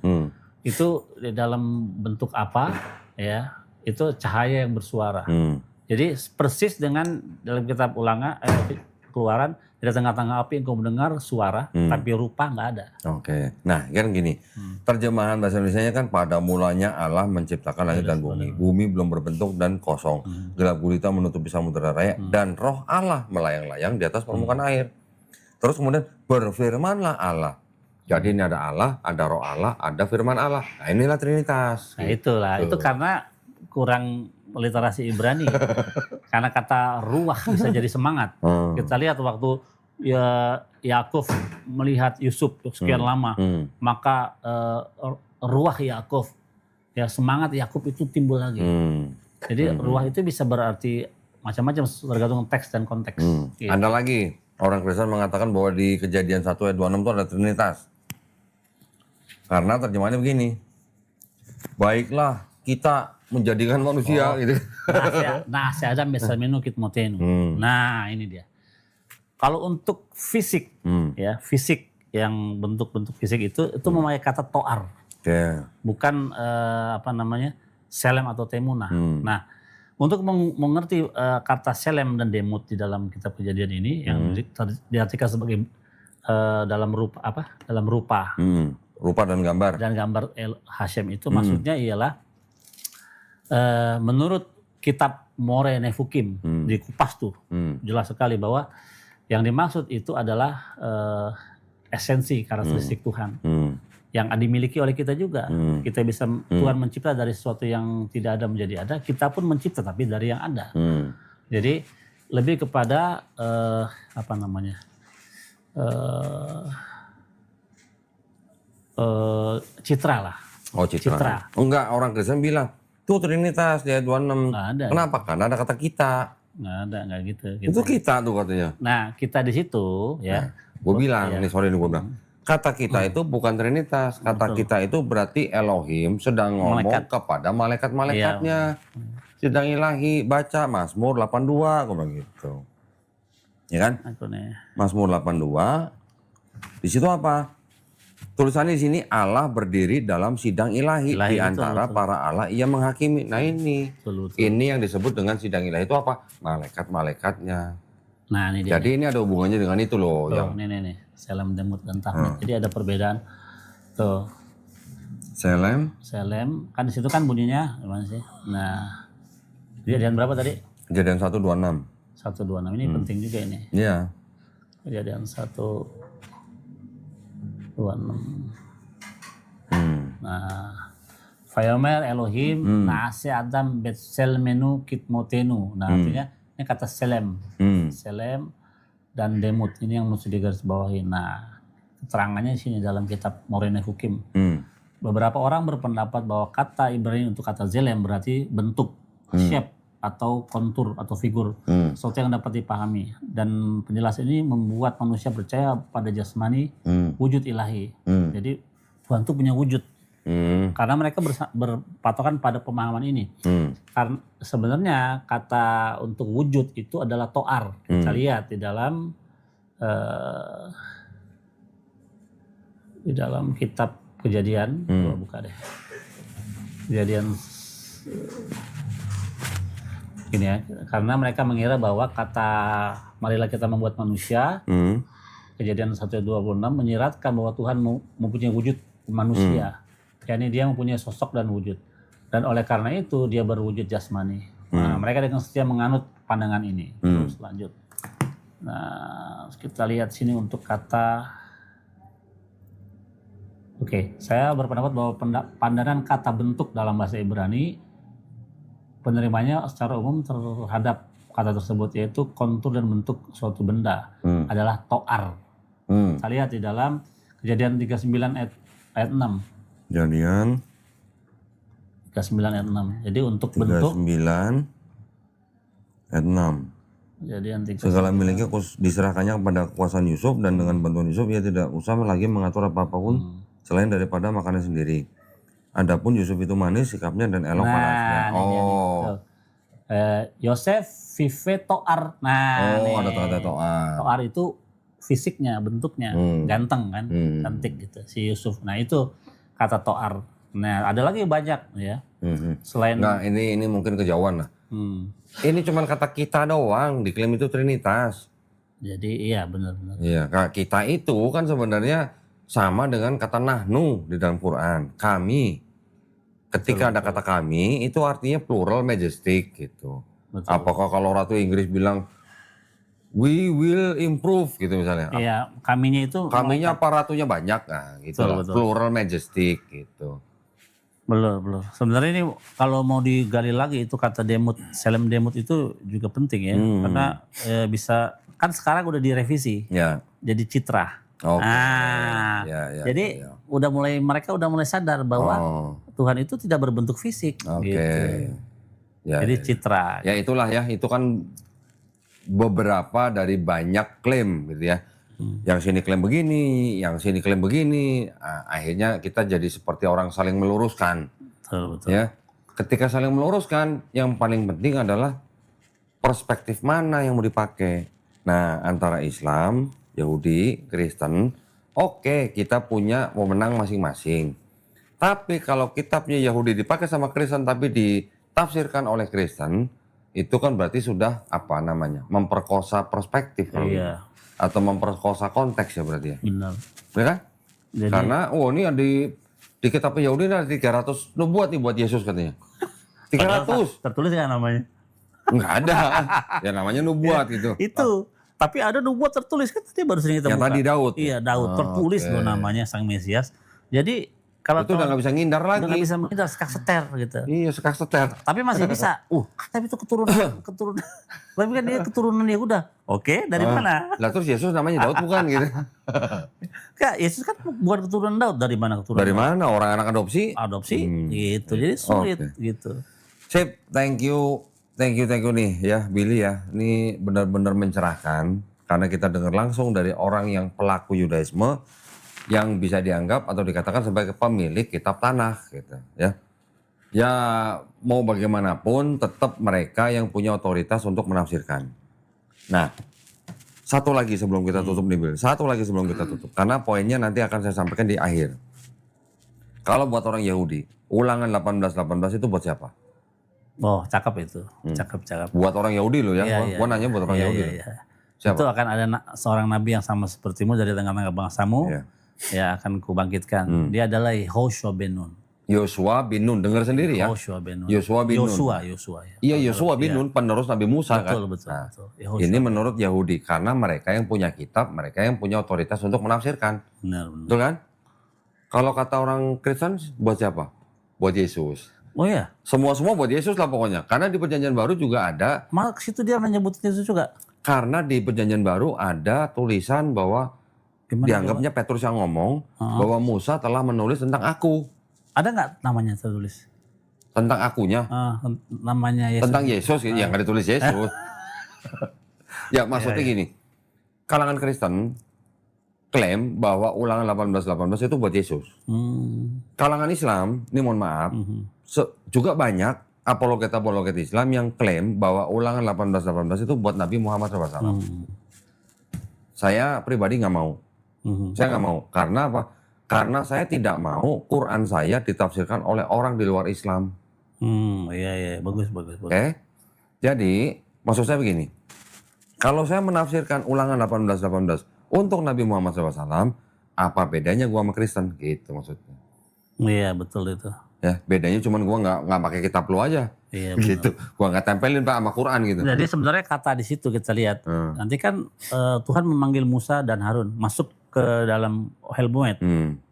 Itu dalam bentuk apa ya, itu cahaya yang bersuara. Jadi persis dengan dalam kitab Keluaran, di tengah-tengah api engkau mendengar suara tapi rupa nggak ada.
Oke. Nah kan gini, terjemahan bahasa Indonesianya kan pada mulanya Allah menciptakan langit dan bumi. Bumi belum berbentuk dan kosong, gelap gulita menutupi samudera raya, dan roh Allah melayang-layang di atas permukaan air. Terus kemudian berfirmanlah Allah. Jadi ini ada Allah, ada roh Allah, ada firman Allah. Nah inilah Trinitas.
Nah itulah, itu karena kurang literasi Ibrani. Karena kata ruah bisa jadi semangat. Kita lihat waktu Yakub melihat Yusuf sekian lama, maka ruah Yakub, ya semangat Yakub itu timbul lagi. Jadi ruah itu bisa berarti macam-macam tergantung teks dan konteks.
Gitu. Ada lagi orang Kristen mengatakan bahwa di Kejadian 1 ayat 26 itu ada Trinitas. Karena terjemahannya begini, baiklah kita menjadikan manusia gitu.
Nah, Adam besamenu kitmotenu. Nah, ini dia. Kalau untuk fisik, ya fisik yang bentuk-bentuk fisik itu memakai kata toar, bukan selem atau temunah. Nah, untuk mengerti kata selem dan demut di dalam kitab Kejadian ini yang diartikan sebagai dalam rupa
rupa dan gambar.
Dan gambar Hashem itu maksudnya ialah menurut kitab More Nefukim di Kupas tuh jelas sekali bahwa yang dimaksud itu adalah esensi karakteristik Tuhan yang dimiliki oleh kita juga. Kita bisa Tuhan mencipta dari sesuatu yang tidak ada menjadi ada. Kita pun mencipta tapi dari yang ada. Jadi lebih kepada citra lah.
Oh citra. Enggak, orang Kristen bilang tuh Trinitas di ayat 26.
Nggak ada.
Kenapa? Karena ada kata kita.
Nggak gitu.
Itu kita tuh katanya.
Nah kita di situ ya.
Gue bilang, gue bilang. Kata kita itu bukan Trinitas. Kata kita itu berarti Elohim sedang ngomong kepada malaikat-malaikatnya. Sidang ilahi, baca Mazmur 82, gue bilang gitu. Ya kan? Mazmur 82. Di situ apa? Tulisannya di sini Allah berdiri dalam sidang ilahi di antara para Allah ia menghakimi. Nah ini, ini yang disebut dengan sidang ilahi itu apa? Malaikat-malaikatnya.
Nah ini dia.
Jadi ini ada hubungannya dengan itu loh.
Tuh, nih. Selem, demut, dan tahmid. Jadi ada perbedaan. Tuh. Selem, kan di situ kan bunyinya gimana sih? Nah, kejadian berapa tadi? Kejadian 1:26. 1:26 ini penting juga ini.
Iya.
Kejadian 1:26. Nah, Fayomer Elohim Naase Adam Betselmenu Kitmotenu. Nah, artinya Ini kata selem. Selem dan demut ini yang mesti digarisbawahi. Nah, keterangannya di sini dalam kitab Morine Hukim. Beberapa orang berpendapat bahwa kata Ibrani untuk kata zelem berarti bentuk, shape atau kontur atau figur, sesuatu yang dapat dipahami. Dan penjelasan ini membuat manusia percaya pada jasmani, wujud ilahi. Jadi Tuhan itu punya wujud. Karena mereka berpatokan pada pemahaman ini. Karena sebenarnya kata untuk wujud itu adalah to'ar. Kita lihat di dalam kitab Kejadian, buka deh. Kejadian ini ya, karena mereka mengira bahwa kata marilah kita membuat manusia, Kejadian 1:26 menyiratkan bahwa Tuhan mempunyai wujud manusia. yakni dia mempunyai sosok dan wujud. Dan oleh karena itu dia berwujud jasmani. Nah, mereka dengan setia menganut pandangan ini. Terus lanjut. Nah, kita lihat sini untuk kata. Oke, saya berpendapat bahwa pandangan kata bentuk dalam bahasa Ibrani penerimanya secara umum terhadap kata tersebut yaitu kontur dan bentuk suatu benda adalah to'ar. Kita lihat di dalam Kejadian 39 ayat 6.
Kejadian
39 ayat 6. Jadi untuk bentuk
39 ayat 6.
Kejadian 39.
Segala miliknya diserahkannya kepada kekuasaan Yusuf dan dengan bantuan Yusuf ia tidak usah lagi mengatur apapun selain daripada makannya sendiri. Adapun Yusuf itu manis sikapnya dan elok panasnya.
Yosef vive to'ar. Nah,
ada kata to'ar.
To'ar itu fisiknya, bentuknya, ganteng kan, cantik gitu si Yusuf. Nah, itu kata to'ar. Nah, ada lagi banyak ya. Selain
Nah, ini mungkin kejauhan lah. Ini cuma kata kita doang, diklaim itu Trinitas.
Jadi iya benar-benar.
Iya, kita itu kan sebenarnya sama dengan kata nahnu di dalam Quran. Kami. Ketika ada kata kami, itu artinya plural majestic gitu.
Betul.
Apakah kalau Ratu Inggris bilang we will improve gitu misalnya.
Iya, kaminya
apa ratunya banyak nah gitu lah.
Betul.
Plural majestic gitu.
Belum. Sebenarnya ini kalau mau digali lagi itu kata demut, selem demut itu juga penting ya. Karena bisa kan sekarang udah direvisi.
Ya.
Jadi citra. Jadi mereka udah mulai sadar bahwa Tuhan itu tidak berbentuk fisik. Gitu. Jadi citra.
Ya itulah ya, itu kan beberapa dari banyak klaim gitu ya. Yang sini klaim begini, yang sini klaim begini. Akhirnya kita jadi seperti orang saling meluruskan.
Betul.
Ya. Ketika saling meluruskan, yang paling penting adalah perspektif mana yang mau dipakai. Nah, antara Islam, Yahudi, Kristen, oke, kita punya wewenang masing-masing. Tapi kalau kitabnya Yahudi dipakai sama Kristen tapi ditafsirkan oleh Kristen, itu kan berarti sudah apa namanya? Memperkosa perspektif kalau gitu. Atau memperkosa konteks ya berarti ya.
Benar.
Ya kan?
Jadi,
karena ini di kitab Yahudi ada 300 nubuat nih buat Yesus katanya. 300.
Tertulis nggak namanya?
Enggak ada. Ya namanya nubuat gitu.
Itu. Tapi ada nubuat tertulis kan tadi baru sering kita buka.
Yang tadi Daud.
Iya, Daud tertulis loh namanya Sang Mesias. Jadi kalau
itu udah nggak bisa ngindar lagi.
Udah nggak bisa ngindar, sekak seter gitu.
Iya, sekak seter.
Tapi masih bisa. Tapi itu keturunan. Tapi kan dia keturunan Yehuda. Oke, dari mana?
Lah terus Yesus namanya Daud bukan gitu.
Enggak, Yesus kan bukan keturunan Daud. Dari mana keturunan?
Dari mana? Orang anak adopsi?
Gitu. Jadi sulit gitu.
Sip, thank you nih ya Billy ya. Ini benar-benar mencerahkan karena kita dengar langsung dari orang yang pelaku Yudaisme yang bisa dianggap atau dikatakan sebagai pemilik kitab tanah gitu ya. Ya mau bagaimanapun tetap mereka yang punya otoritas untuk menafsirkan. Nah, satu lagi sebelum kita tutup nih Bill. Satu lagi sebelum kita tutup karena poinnya nanti akan saya sampaikan di akhir. Kalau buat orang Yahudi, Ulangan 18:18 itu buat siapa?
Oh, cakep itu. Cakep.
Buat orang Yahudi loh ya. Gua nanya buat orang Yahudi.
Siapa? Itu akan ada seorang nabi yang sama sepertimu dari tengah-tengah bangsamu. Ya akan kubangkitkan. Dia adalah Yehoshua bin Nun.
Yosua bin Nun, dengar sendiri ya.
Yosua bin Nun.
Yosua
Ya.
Iya, Yosua bin Nun penerus Nabi Musa kan.
Betul.
Ini menurut Yahudi karena mereka yang punya kitab, mereka yang punya otoritas untuk menafsirkan.
Benar.
Betul kan? Kalau kata orang Kristen buat siapa? Buat Yesus.
Oh iya.
Semua buat Yesus lah pokoknya. Karena di Perjanjian Baru juga ada.
Malah ke situ dia menyebut Yesus juga.
Karena di Perjanjian Baru ada tulisan bahwa dianggapnya Petrus yang ngomong bahwa Musa telah menulis tentang aku.
Ada nggak namanya tertulis?
Tentang akunya.
Namanya Yesus.
Tentang Yesus, yang nggak ditulis Yesus. Ya maksudnya gini, kalangan Kristen klaim bahwa Ulangan 18:18 itu buat Yesus. Kalangan Islam, ini mohon maaf, juga banyak apologet Islam yang klaim bahwa Ulangan 18:18 itu buat Nabi Muhammad SAW. Saya pribadi nggak mau. Saya nggak mau. Karena apa? Karena saya tidak mau Quran saya ditafsirkan oleh orang di luar Islam.
Iya, bagus.
Oke? Jadi, maksud saya begini. Kalau saya menafsirkan Ulangan 18:18 untuk Nabi Muhammad SAW, apa bedanya gua sama Kristen? Gitu maksudnya.
Iya, betul itu.
Ya, bedanya cuman gua nggak pakai kitab lu aja.
Iya,
gitu. Gua nggak tempelin Pak sama Quran gitu.
Jadi sebenarnya kata di situ kita lihat. Nanti kan Tuhan memanggil Musa dan Harun masuk ke dalam Helmuet,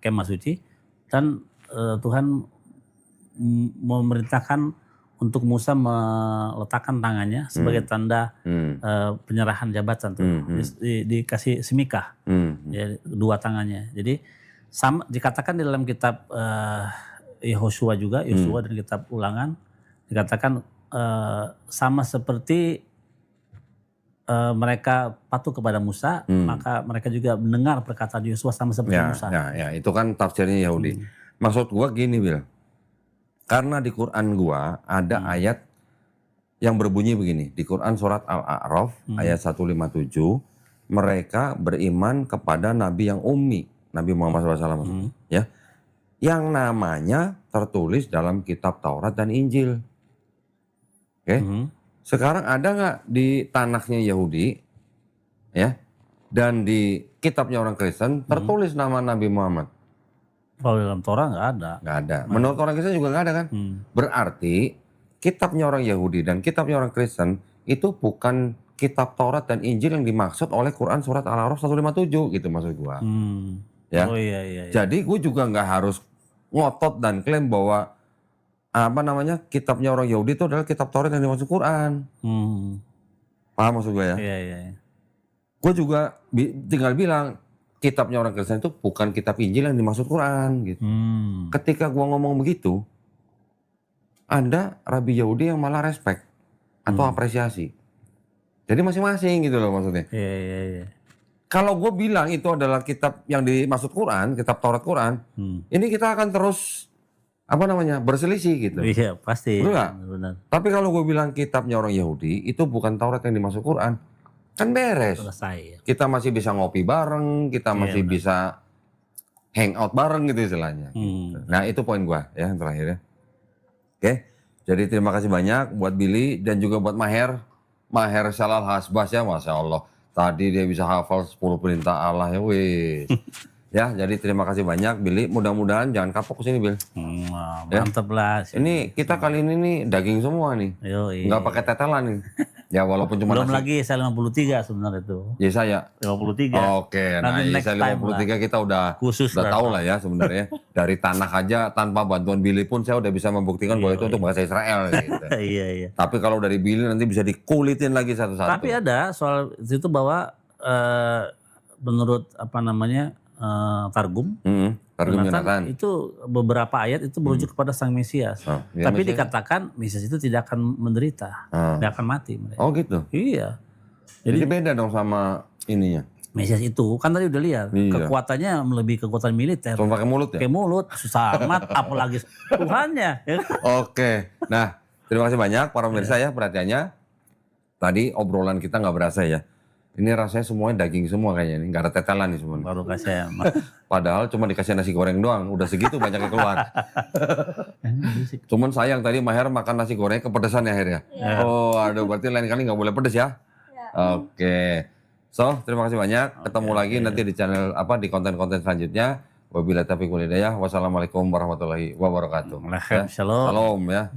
kemah suci, dan Tuhan memerintahkan untuk Musa meletakkan tangannya sebagai tanda penyerahan jabatan tuh. Dikasih semikah, ya, dua tangannya. Jadi sama dikatakan di dalam kitab Yosua dan kitab Ulangan dikatakan sama seperti mereka patuh kepada Musa, maka mereka juga mendengar perkataan Yosua sama seperti Musa.
Ya, itu kan tafsirnya Yahudi. Maksud gua gini, Bil. Karena di Quran gua ada ayat yang berbunyi begini. Di Quran surat Al-A'raf ayat 157, mereka beriman kepada Nabi yang ummi, Nabi Muhammad SAW. Ya, yang namanya tertulis dalam kitab Taurat dan Injil. Oke? Sekarang ada nggak di tanahnya Yahudi, ya, dan di kitabnya orang Kristen tertulis nama Nabi Muhammad?
Kalau dalam Torah nggak ada.
Nggak ada. Menurut orang Kristen juga nggak ada kan? Berarti kitabnya orang Yahudi dan kitabnya orang Kristen itu bukan kitab Taurat dan Injil yang dimaksud oleh Quran surat Al-A'raf 157 gitu maksud gua. Ya.
Oh iya.
Jadi gue juga nggak harus ngotot dan klaim bahwa kitabnya orang Yahudi itu adalah kitab Taurat yang dimaksud Quran. Paham maksud gue ya?
Iya.
Gue juga tinggal bilang kitabnya orang Kristen itu bukan kitab Injil yang dimaksud Quran gitu. Ketika gue ngomong begitu, ada Rabi Yahudi yang malah respect atau apresiasi. Jadi masing-masing gitu loh maksudnya.
Iya.
Kalau gue bilang itu adalah kitab yang dimaksud Quran, kitab Taurat Quran, ini kita akan terus berselisih gitu.
Iya pasti.
Benar. Tapi kalau gue bilang kitabnya orang Yahudi itu bukan Taurat yang dimaksud Quran, kan beres.
Selesai.
Kita masih bisa ngopi bareng, kita masih bisa hangout bareng gitu istilahnya. Gitu. Nah itu poin gue ya yang terakhir ya. Oke, jadi terima kasih banyak buat Billy dan juga buat Maher Shalal Hasbas ya, Masya Allah. Tadi dia bisa hafal 10 perintah Allah ya wis. Ya, jadi terima kasih banyak Billy. Mudah-mudahan jangan kapok kesini Bil.
Mantap lah.
Ini kita kali ini nih daging semua nih. Nggak pakai tetelan nih. Ya walaupun cuma
belum lagi saya 53 sebenarnya itu.
Ya saya
53.
Oke, nah saya 53 kita udah tahu lah ya sebenarnya. Dari tanah aja tanpa bantuan Billy pun saya udah bisa membuktikan bahwa itu untuk bahasa Israel gitu.
Iya.
Tapi kalau dari Billy nanti bisa dikulitin lagi satu-satu.
Tapi ada soal itu bahwa menurut Targum
Yonatan
itu beberapa ayat itu merujuk kepada Sang Mesias. Tapi dikatakan Mesias itu tidak akan menderita, tidak akan mati.
Oh gitu?
Iya.
Jadi beda dong sama ininya.
Mesias itu kan tadi udah lihat kekuatannya melebihi kekuatan militer.
Cuma pakai mulut ya?
Pakai mulut, susah amat apalagi Tuhannya.
Oke, nah terima kasih banyak para pemirsa ya perhatiannya. Tadi obrolan kita nggak berasa ya. Ini rasanya semuanya daging semua kayaknya nih, nggak ada tetelan nih semuanya.
Baru kasih.
Padahal cuma dikasih nasi goreng doang, udah segitu banyaknya keluar. Cuman sayang tadi Maher makan nasi goreng kepedesan ya akhirnya. Oh aduh berarti lain kali nggak boleh pedes ya? Oke. So terima kasih banyak, ketemu lagi nanti di channel di konten-konten selanjutnya. Wabillahi taufiq wal hidayah. Wassalamualaikum warahmatullahi wabarakatuh.
Shalom.
Shalom ya.